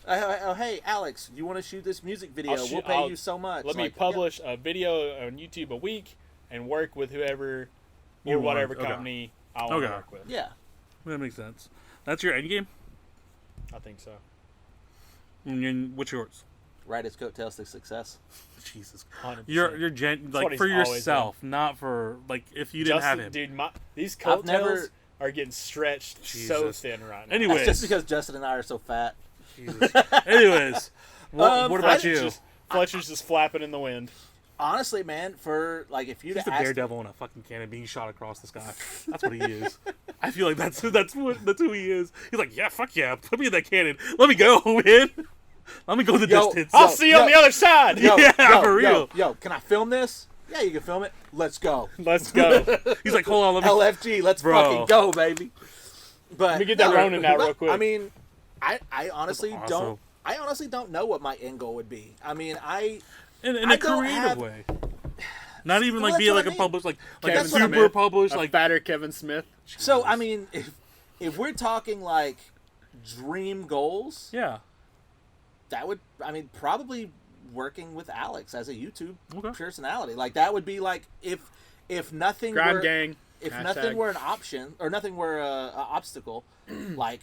oh, hey, Alex, you want to shoot this music video? We'll pay you so much. Let me Like, publish a video on YouTube a week and work with whoever You or want. whatever Okay. company I want Okay. to work with. Yeah. That makes sense. That's your end game. I think so. And then what's yours? Ride his coattails to success. Jesus. 100%. You're what like he's for always yourself, not for like if you didn't have him. Dude, these I've never- coattails are getting stretched so Jesus. thin right now. Anyways, That's just because Justin and I are so fat. Jesus. Anyways, what about you? Fletcher's just flapping in the wind. Honestly, man, for like if you'd He's the asked, daredevil in a fucking cannon being shot across the sky. That's what he is. I feel like that's who he is. He's like, yeah, fuck yeah, put me in that cannon. Let me go, man. Let me go the Yo, distance. I'll see you on the other side. Yeah, for real. Yo, can I film this? Yeah, you can film it. Let's go. Let's go. He's like, hold on, let me. LFG, let's Bro. fucking go, baby. But Let me get that Ronin out real quick. I mean, I honestly That's awesome. don't. I honestly don't know what my end goal would be. I mean, in I a don't creative have- way. Not even Well, like that's being what like I a mean. published, like Kevin super Smith, published, a like fatter Kevin Smith. so. I mean, if we're talking like dream goals, yeah. that would. I mean, probably working with Alex as a YouTube Okay. personality. Like that would be like if nothing Grind were, gang. if Hashtag. nothing were an option or nothing were a obstacle, like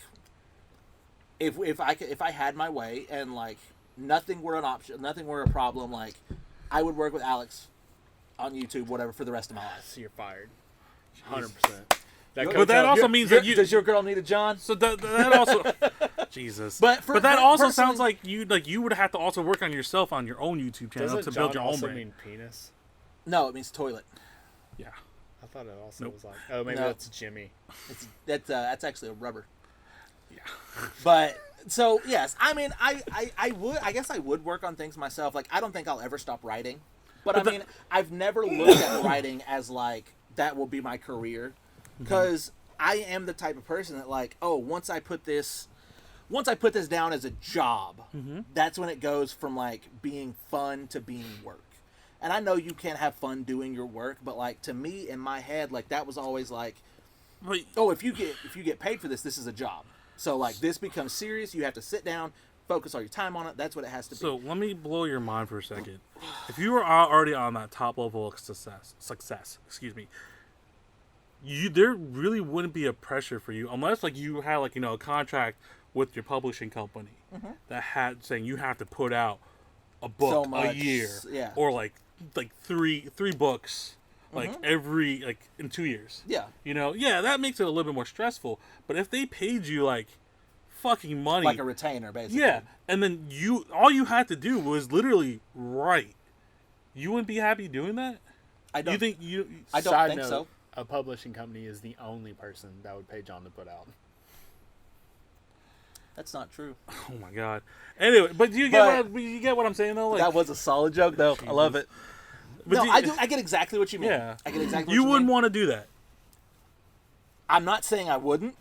if I had my way and like nothing were an option, nothing were a problem, like I would work with Alex on YouTube, whatever, for the rest of my life. So you're fired. 100%. But that also means that you. Does your girl need a John? So that also. Jesus. But that also personally- sounds like you would have to also work on yourself on your own YouTube channel Doesn't to build John your own also brand. mean penis? No, it means toilet. Yeah. I thought it also Nope. was like, oh, maybe No. that's Jimmy. That's actually a rubber. Yeah. But so yes, I mean, I guess I would work on things myself. Like I don't think I'll ever stop writing, but I mean, I've never looked at writing as like that will be my career, because I am the type of person that like, oh, once I put this down as a job, that's when it goes from like being fun to being work. And I know you can't have fun doing your work, but like to me in my head, like that was always like, But oh, if you get paid for this, this is a job. So like this becomes serious. You have to sit down, focus all your time on it. That's what it has to be. so let me blow your mind for a second. If you were already on that top level of success, excuse me, there really wouldn't be a pressure for you unless like you had like a contract with your publishing company that had saying you have to put out a book So a much, year, yeah. or like three books like every like in 2 years. Yeah. Yeah, that makes it a little bit more stressful. But if they paid you like fucking money, Like a retainer, basically. yeah, and then all you had to do was literally write, you wouldn't be happy doing that? I don't You think you? I don't Side think note, so. A publishing company is the only person that would pay John to put out. That's not true. Oh my god. Anyway, but you get what I'm saying though? Like, That was a solid joke, though. I love it. but No, do- I do. I get exactly what you mean. Yeah. I get exactly. you what wouldn't mean. want to do that. I'm not saying I wouldn't.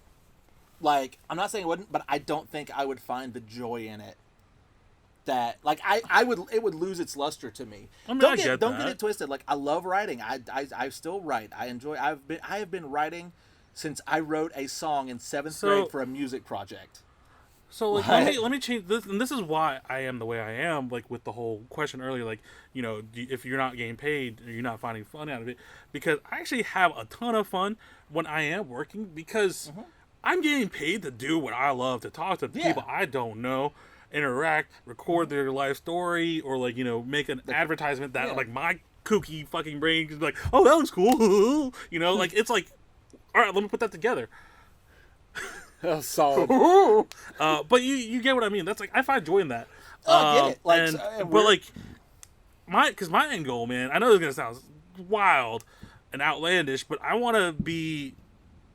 Like, I'm not saying I wouldn't, but I don't think I would find the joy in it. That like I would, it would lose its luster to me. I mean, don't I get get don't that. get it twisted. Like I love writing. I still write. I enjoy. I have been writing since I wrote a song in 7th grade for a music project. So like, What? let me change this, and this is why I am the way I am. Like with the whole question earlier, like if you're not getting paid, or you're not finding fun out of it, because I actually have a ton of fun when I am working because I'm getting paid to do what I love, to talk to Yeah. people I don't know, interact, record their life story, or like make an advertisement that yeah. like my kooky fucking brain is like, oh, that looks cool, like it's like, all right, let me put that together. Oh, solid. But you get what I mean. That's like I find joy in that. Oh, I get it. Like, and, so- and but we're- like my end goal, man. I know this is gonna sound wild and outlandish, but I want to be.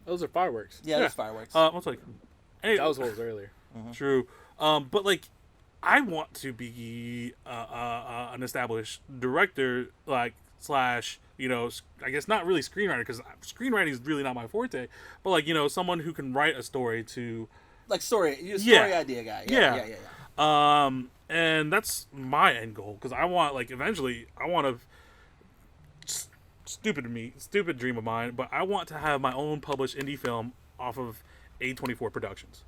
Those are fireworks. Yeah, there's fireworks. I was like, hey, That was what was earlier. true. But like, I want to be an established director, like slash. I guess not really screenwriter, because screenwriting is really not my forte. But like, someone who can write a story to. Like story Yeah. idea guy. Yeah. Yeah. And that's my end goal, because I want, like, eventually, I want to, stupid dream of mine, but I want to have my own published indie film off of A24 Productions.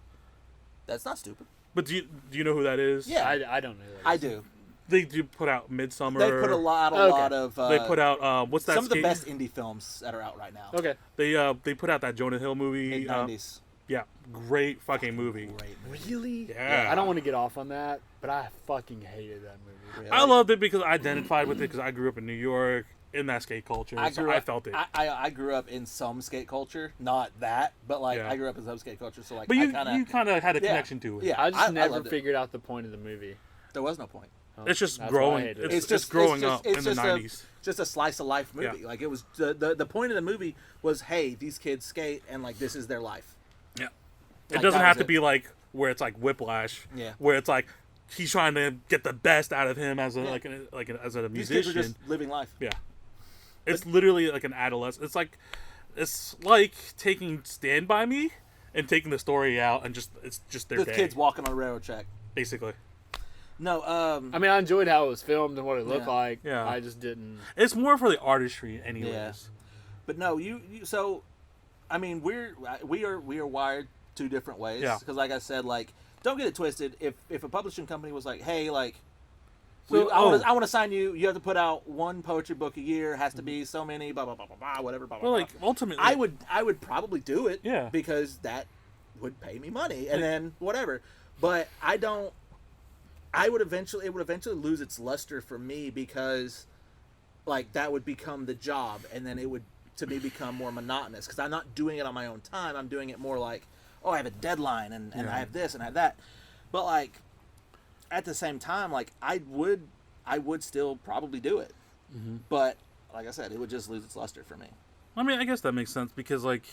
That's not stupid. But do you know who that is? Yeah. I don't know. That I is. do. They do put out Midsummer. They put a lot Okay. of. They put out, what's that? some of the skate- best indie films that are out right now. Okay. They put out that Jonah Hill movie. Mid '90s. Yeah, great fucking movie. Great. Really? Yeah. I don't want to get off on that, but I fucking hated that movie. Really. I loved it because I identified with it, because I grew up in New York in that skate culture. I so grew I up, felt it. I grew up in some skate culture, not that, but like Yeah. I grew up in some skate culture, so like but I you kind of had a Yeah. connection to it. Yeah. I just never loved it. figured out the point of the movie. There was no point. It's just That's why I growing. hated it. It's just growing up in the 90s. Just a slice of life movie. Yeah. Like it was the point of the movie was, hey, these kids skate and like this is their life. Yeah. Like, It doesn't that have was to be like where it's like Whiplash. Yeah. Where it's like he's trying to get the best out of him as a as a These musician. kids are just living life. Yeah, it's literally like an adolescent. It's like taking Stand By Me and taking the story out and it's just their The day, kids walking on a railroad track. basically. No, I mean, I enjoyed how it was filmed and what it looked Yeah. like. Yeah. I just didn't. It's more for the artistry, anyways. Yeah. but no, you so, I mean, we are wired two different ways. Yeah. Because like I said, like, don't get it twisted. If a publishing company was like, hey, like, So, I want to sign you. You have to put out one poetry book a year. Has to be so many. Blah blah blah blah blah. Whatever. Blah blah. Well, blah. like ultimately, I would probably do it. Yeah. Because that would pay me money, and then whatever. But I don't. It would eventually lose its luster for me because, like, that would become the job, and then it would to me become more monotonous because I'm not doing it on my own time. I'm doing it more like, oh, I have a deadline and I have this and I have that. But like, at the same time, like I would still probably do it. Mm-hmm. But like I said, it would just lose its luster for me. I mean, I guess that makes sense because, like,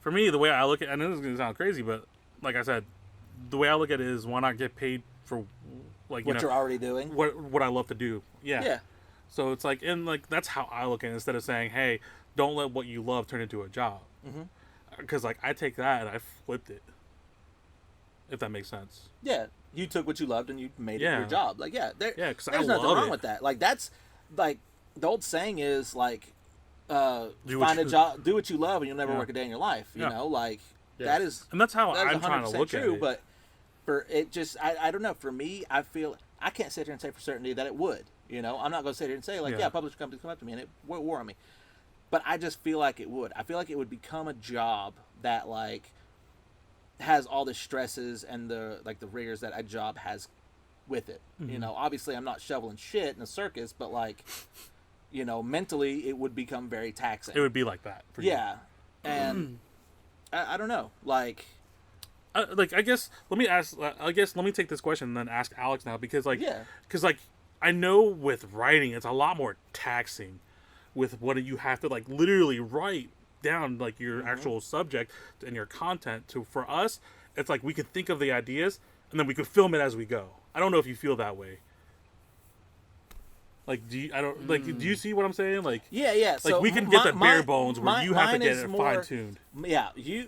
for me, the way I look at, I know this is gonna sound crazy, but like I said, the way I look at it is, why not get paid for, like, What you're already doing. what I love to do? Yeah. Yeah. So it's like, and like that's how I look at it. Instead of saying, "Hey, don't let what you love turn into a job," because like I take that and I flipped it. If that makes sense. Yeah, you took what you loved and you made it Yeah. your job. Like, yeah, 'cause I there's nothing love wrong it. with that. Like, that's like the old saying is like, Do what find a you- job, do what you love, and you'll never Yeah. work a day in your life. You Yeah. know, like Yeah. that is And that's how that is I'm trying to 100% look true. at it. But for it, just I don't know. For me, I feel I can't sit here and say for certainty that it would. You know, I'm not going to sit here and say like, Yeah. yeah, publishing companies come up to me and it war on me. But I just feel like it would. I feel like it would become a job that like has all the stresses and the like the rigors that a job has with it. Mm-hmm. You know, obviously I'm not shoveling shit in a circus, but like, you know, mentally it would become very taxing. it would be like that. For you. Yeah, and I don't know, like. Like I guess let me take this question and then ask Alex now because like Yeah. I know with writing it's a lot more taxing with what you have to like literally write down like your actual subject and your content. To for us it's like we could think of the ideas and then we could film it as we go. I don't know if you feel that way. Like do you see what I'm saying? Like Yeah, yeah. like So we can get the bare bones where mine- you have to mine get is it more- fine tuned. Yeah, you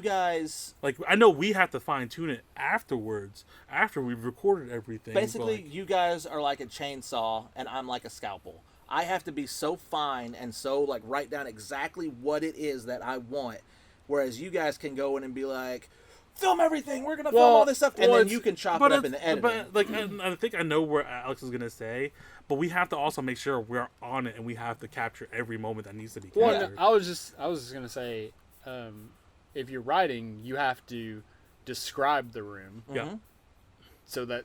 guys Like I know we have to fine tune it afterwards, after we've recorded everything. but, basically like, you guys are like a chainsaw and I'm like a scalpel. I have to be so fine and so like write down exactly what it is that I want, whereas you guys can go in and be like, film everything. We're gonna film all this stuff, and then you can chop it up in the editing. But like I think I know where Alex is gonna say, but we have to also make sure we're on it and we have to capture every moment that needs to be Well, captured. I was just gonna say, if you're writing, you have to describe the room, Yeah. so that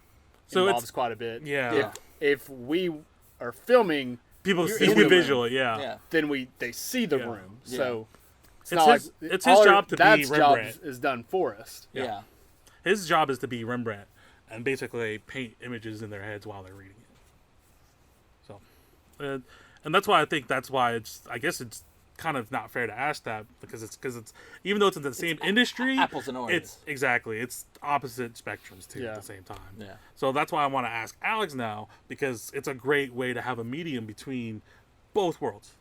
So involves it's- quite a bit. Yeah. If we are filming, People you're see in the the visual, yeah. yeah, then they see the Yeah. room. Yeah. So It's not his- like it's his all job to be that's job Rembrandt. is done for us. Yeah. yeah. His job is to be Rembrandt and basically paint images in their heads while they're reading it. So, and that's why I think I guess it's kind of not fair to ask that because it's even though it's in the same industry, apples and oranges. It's opposite spectrums too Yeah. at the same time. Yeah. So that's why I want to ask Alex now because it's a great way to have a medium between both worlds.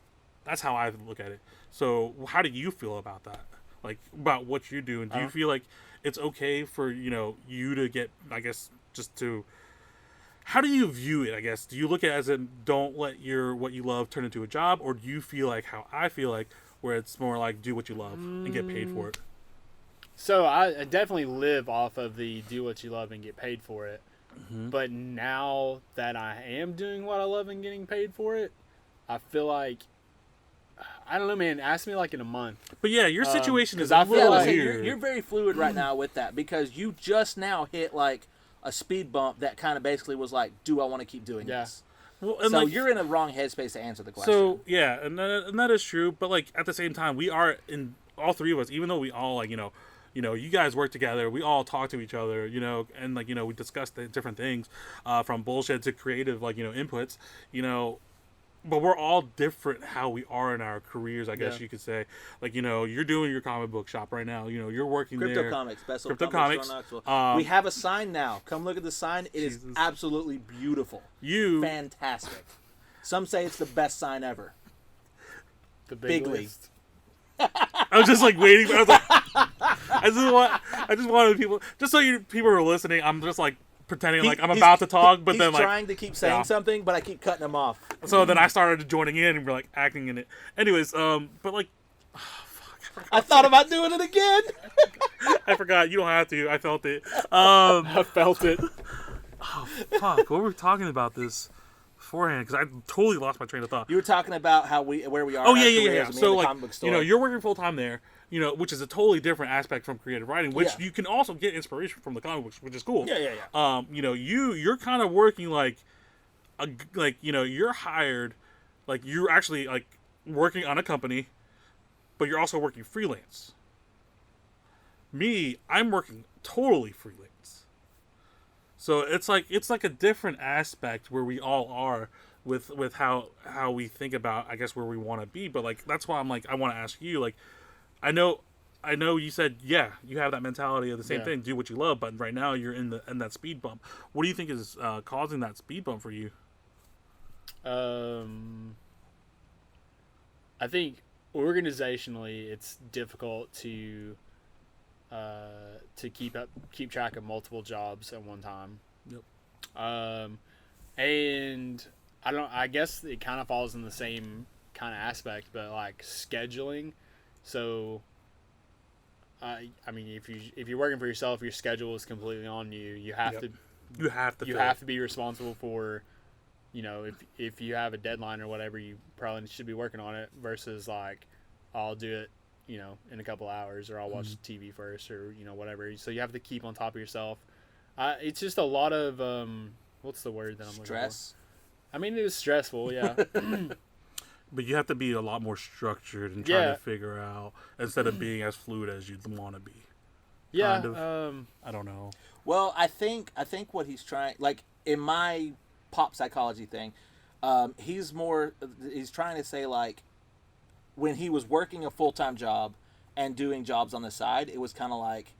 That's how I look at it. So how do you feel about that? Like about what you do, and do you feel like it's okay for you to get, I guess, just to how do you view it? I guess do you look at it as in don't let what you love turn into a job, or do you feel like how I feel like where it's more like do what you love and get paid for it? So I definitely live off of the do what you love and get paid for it. But now that I am doing what I love and getting paid for it, I feel like I don't know, man. Ask me like in a month. But yeah, your situation is 'cause I a feel little like- weird. You're very fluid right now with that because you just now hit like a speed bump that kind of basically was like, do I want to keep doing Yeah. this? Well, and So like, you're in a wrong headspace to answer the question. so yeah, and that is true. But like at the same time, we are in all three of us, even though we all like you guys work together. We all talk to each other, and like we discuss the different things, from bullshit to creative like inputs. but we're all different how we are in our careers, I guess Yeah. you could say. Like, you're doing your comic book shop right now. You're working Crypto there. Comics, best old Crypto comic Comics. store in Knoxville. We have a sign now. Come look at the sign. It is Jesus. absolutely beautiful. Fantastic. Some say it's the best sign ever. The Big league. list. I was just like waiting. I was like, I just wanted people, just so people are listening. I'm just like pretending like I'm about to talk, but then he's like trying to keep saying something, but I keep cutting him off. so then I started joining in and we're like acting in it. Anyways, but like, I thought about doing it again. I forgot. You don't have to. I felt it. I felt it. Fuck. What were we talking about this beforehand? Because I totally lost my train of thought. You were talking about where we are. Oh in our yeah. careers, me So and the like, comic book store. you're working full time there. Which is a totally different aspect from creative writing, which Yeah. you can also get inspiration from the comic books, which is cool. Yeah. You're kind of working you're hired, like you're actually like working on a company, but you're also working freelance. Me, I'm working totally freelance. So it's like a different aspect where we all are with how we think about, I guess, where we want to be. But like that's why I'm like, I want to ask you, like, I know you said, yeah, you have that mentality of the same thing, do what you love, but right now you're in that speed bump. What do you think is causing that speed bump for you? I think organizationally, it's difficult to keep track of multiple jobs at one time. Yep. And I guess it kind of falls in the same kind of aspect, but like scheduling. So, I mean, if you're working for yourself, your schedule is completely on you. You have to. You have to. You have to be responsible for, if you have a deadline or whatever, you probably should be working on it. Versus like, I'll do it, in a couple hours, or I'll watch TV first, or whatever. So you have to keep on top of yourself. It's just a lot of what's the word that I'm looking for? Stress. I mean, it was stressful, yeah. But you have to be a lot more structured and try to figure out, instead of being as fluid as you'd want to be. Yeah. Kind of. I don't know. Well, I think what he's trying, like in my pop psychology thing, he's trying to say like when he was working a full-time job and doing jobs on the side, it was kind of like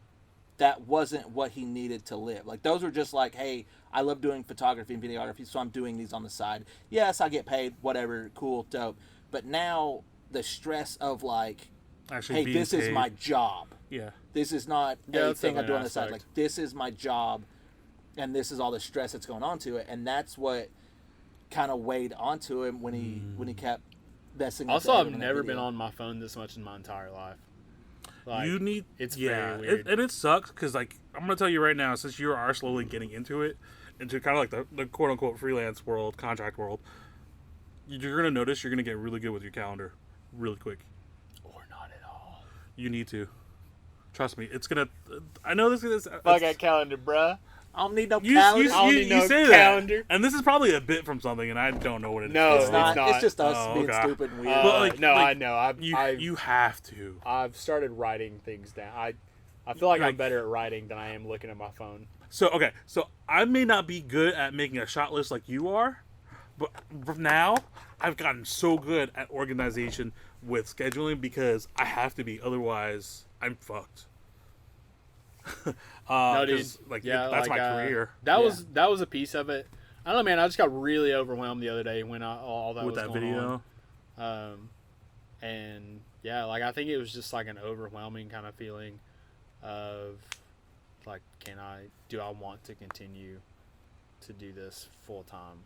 that wasn't what he needed to live. Like those were just like, hey, I love doing photography and videography, so I'm doing these on the side. Yes, I get paid, whatever, cool, dope. But now the stress of like, Actually, hey, this is my job. Yeah. This is not Yeah, a that's thing I do on the definitely side. an Like this is my job, and this is all the stress that's going on to it, and that's what kind of weighed onto him when he kept messing. Also, with I've never been on my phone this much in my entire life. Like, You need. it's yeah, very weird. and it sucks because like I'm gonna tell you right now, since you are slowly getting into kind of like the quote unquote freelance world, contract world, you're gonna notice you're gonna get really good with your calendar, really quick. Or not at all. You need to. Trust me, it's gonna. I know this is. Fuck that calendar, bruh. I don't need no You, calendar. you, I don't you, need you no say calendar. that, and this is probably a bit from something, and I don't know what it is. No, It's not. not. It's just us Oh, being okay. stupid and weird. But, like- No, like, I know. You have to. I've started writing things down. I feel like I'm Like- better at writing than I am looking at my phone. So okay, so I may not be good at making a shot list like you are, but now I've gotten so good at organization with scheduling because I have to be. Otherwise, I'm fucked. No, dude. 'cause, like, Yeah, that's like, my career That was a piece of it. I don't know, man. I just got really overwhelmed the other day when all that with was that going video. on. And yeah, like I think it was just like an overwhelming kind of feeling of like, do I want to continue to do this full time,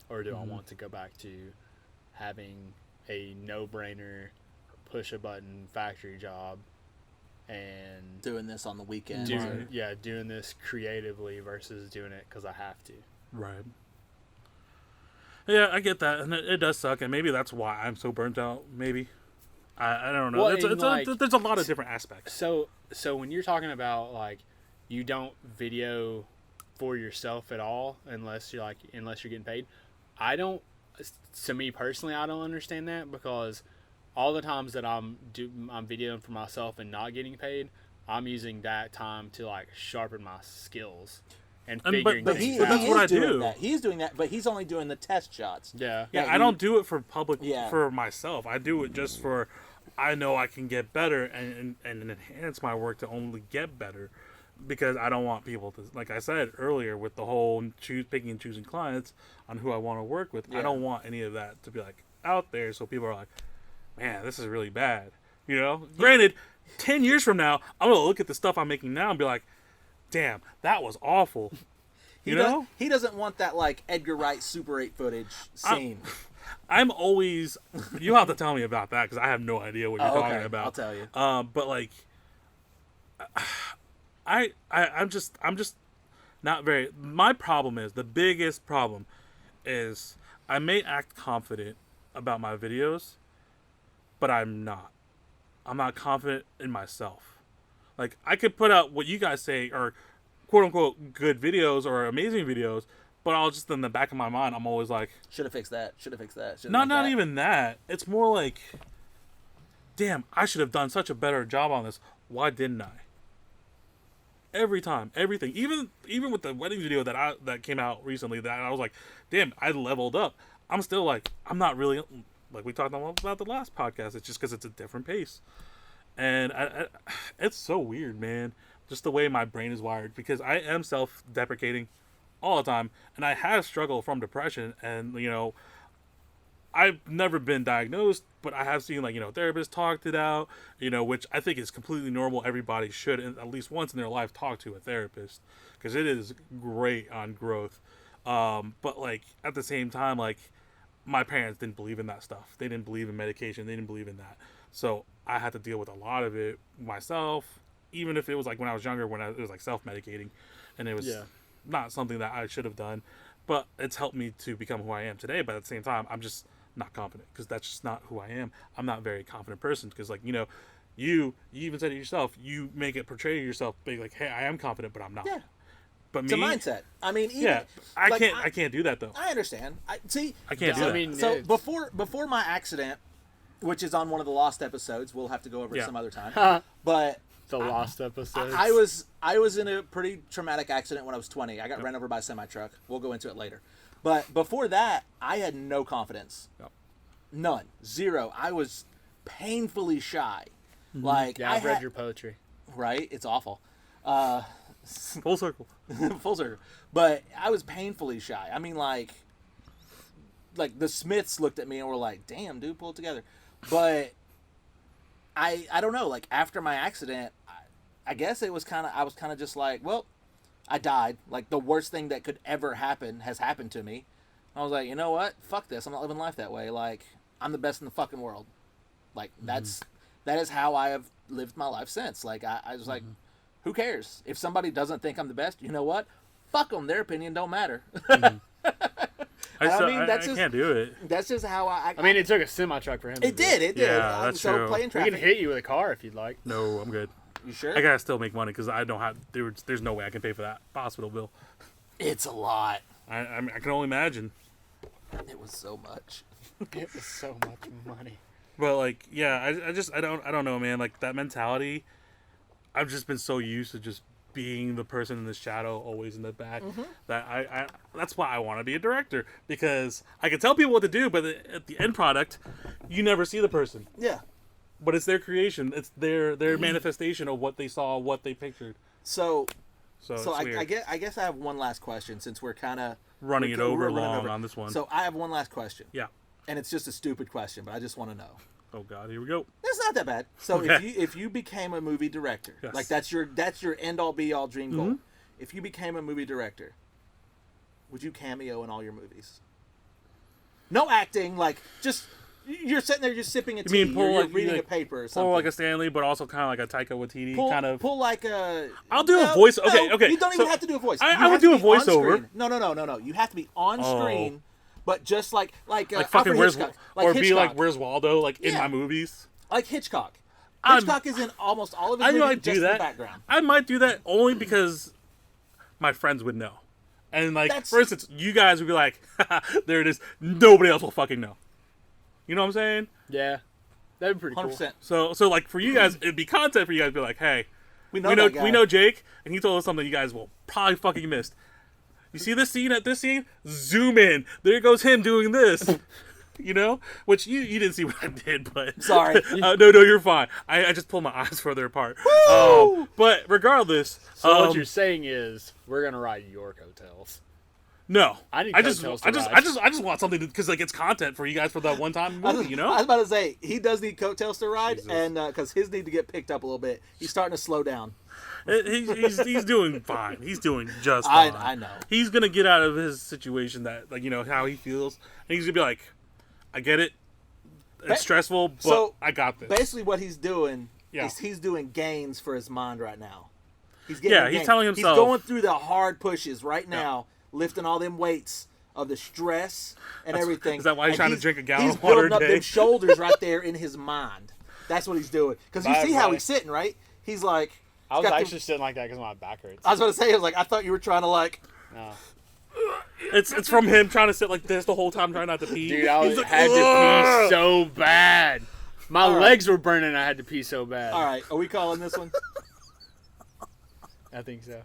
or do I want to go back to having a no-brainer, push a button factory job and Doing this on the weekend. doing this creatively versus doing it because I have to. Right. Yeah, I get that, and it does suck, and maybe that's why I'm so burnt out. Maybe I don't know. Well, There's a lot of different aspects. So when you're talking about like you don't video for yourself at all unless you're getting paid, I don't. To me personally, I don't understand that because all the times that I'm videoing for myself and not getting paid, I'm using that time to like sharpen my skills. and but figuring But things he, out. that's he what is I doing do. that. He's doing that, but he's only doing the test shots. Yeah. Yeah, Yeah, I don't do it for public Yeah. for myself. I do it just for I know I can get better and enhance my work to only get better because I don't want people to, like I said earlier with the whole picking and choosing clients on who I want to work with. Yeah. I don't want any of that to be like out there so people are like, man, this is really bad. You know, granted, 10 years from now, I'm gonna look at the stuff I'm making now and be like, damn, that was awful. You know, he doesn't want that like Edgar Wright Super 8 footage scene. I'm always. You have to tell me about that because I have no idea what you're talking about. I'll tell you. But like, I'm just not very. My problem is the biggest problem is I may act confident about my videos, but I'm not. I'm not confident in myself. Like I could put out what you guys say are quote unquote good videos or amazing videos, but I'll just in the back of my mind I'm always like, Should have fixed that. Should have fixed that. not even that. It's more like, damn, I should have done such a better job on this. Why didn't I? Every time, everything, even with the wedding video that came out recently, that I was like, damn, I leveled up. I'm still like, I'm not really like we talked about the last podcast. It's just because it's a different pace, and it's so weird, man. Just the way my brain is wired because I am self-deprecating all the time, and I have struggled from depression, and you know. I've never been diagnosed, but I have seen therapists talked it out, which I think is completely normal. Everybody should at least once in their life talk to a therapist because it is great on growth. But like at the same time, like my parents didn't believe in that stuff. They didn't believe in medication. They didn't believe in that. So I had to deal with a lot of it myself, even if it was like when I was younger, it was like self-medicating, and it was not something that I should have done. But it's helped me to become who I am today. But at the same time, I'm just not confident because that's just not who I am. I'm not a very confident person because you even said it yourself. You make it portray yourself big like, hey, I am confident, but I'm not. Yeah. But It's me, a mindset. I mean, I like, can't do that though. I understand. I can't do that. I mean, So it's- before my accident, which is on one of the lost episodes, we'll have to go over it Yeah. some other time. But the lost episodes. I was in a pretty traumatic accident when I was 20. I got ran over by a semi truck. We'll go into it later. But before that, I had no confidence. Yep. None. Zero. I was painfully shy. Like Yeah, I've read your poetry. right. It's awful. Full circle. Full circle. But I was painfully shy. I mean, like the Smiths looked at me and were like, "Damn, dude, pull it together." But I don't know. Like after my accident, I guess I was kind of just like, well, I died. Like the worst thing that could ever happen has happened to me. I was like, you know what? Fuck this. I'm not living life that way. Like I'm the best in the fucking world. Like that is how I have lived my life since. Like I was like, who cares if somebody doesn't think I'm the best? You know what? Fuck them. Their opinion don't matter. I that's just- can't do it. That's just how I I mean, it took a semi truck for him. it did. It did. Yeah, that's so true. playing We traffic. can hit you with a car if you'd like. No, I'm good. You sure? I gotta still make money because I don't have. There's no way I can pay for that hospital bill. It's a lot. I mean, I can only imagine. It was so much. It was so much money. But like, yeah, I don't know, man. Like that mentality, I've just been so used to just being the person in the shadow, always in the back. That I that's why I want to be a director because I can tell people what to do, but at the end product, you never see the person. Yeah. But it's their creation. It's their manifestation of what they saw, what they pictured. So So I it's weird. guess I have one last question since we're kind of running it over long on this one. So I have one last question. Yeah. And it's just a stupid question, but I just want to know. Oh God, here we go. It's not that bad. So Okay. if you became a movie director, Yes. like that's your end all be all dream goal. If you became a movie director, would you cameo in all your movies? No acting, like just you're sitting there just sipping a tea, mean pull you're like- reading like a paper or something. Pull like a Stanley, but also kind of like a Taika Waititi kind of. pull like a. I'll do a voice- okay. You don't even So, have to do a voice. I You would have do to a be on voiceover. screen. No. You have to be on Oh. screen, but just like Like fucking Alfred where's Hitchcock. or be like Hitchcock. where's Waldo like in Yeah. my movies. Like Hitchcock. I'm- Hitchcock is in almost all of his I movies might just do in the that. background. I might do that only because my friends would know, and like That's- for instance, you guys would be like, there it is. Nobody else will fucking know. You know what I'm saying? Yeah, that'd be pretty 100%. So like for you guys, it'd be content for you guys to be like, hey, We know we know that guy. we know Jake, and he told us something you guys will probably fucking missed. You see this scene at this scene? Zoom in. There goes him doing this. You know, which you didn't see what I did, but Sorry. no, you're fine. I just pulled my eyes further apart. But regardless, So what you're saying is we're gonna ride your coattails. no, I need I just coattails to ride. I just want something because like it's content for you guys for that one time movie, you I know. was about to say he does need coattails to ride, Jesus. and because his need to get picked up a little bit. He's starting to slow down. He's doing fine. He's doing just fine. I know. He's gonna get out of his situation that like how he feels, and he's gonna be like, I get it. It's stressful, but So, I got this. Basically, what he's doing Yeah. is he's doing gains for his mind right now. He's getting Yeah, he's gains. telling himself- He's going through the hard pushes right now, lifting all them weights of the stress and everything. is that why he's And trying to drink a gallon he's of water building a up day? them shoulders right there in his mind. That's what he's doing. Because you Right, see how right. he's sitting, right? He's like... I was got the- actually sitting like that because my back hurts. I was going to say, I was like, I thought you were trying to like... No. It's from him trying to sit like this the whole time, trying not to pee. Dude, I He's like, had to "Ugh!" pee so bad. My All right. legs were burning. I had to pee so bad. All right, are we calling this one? I think so.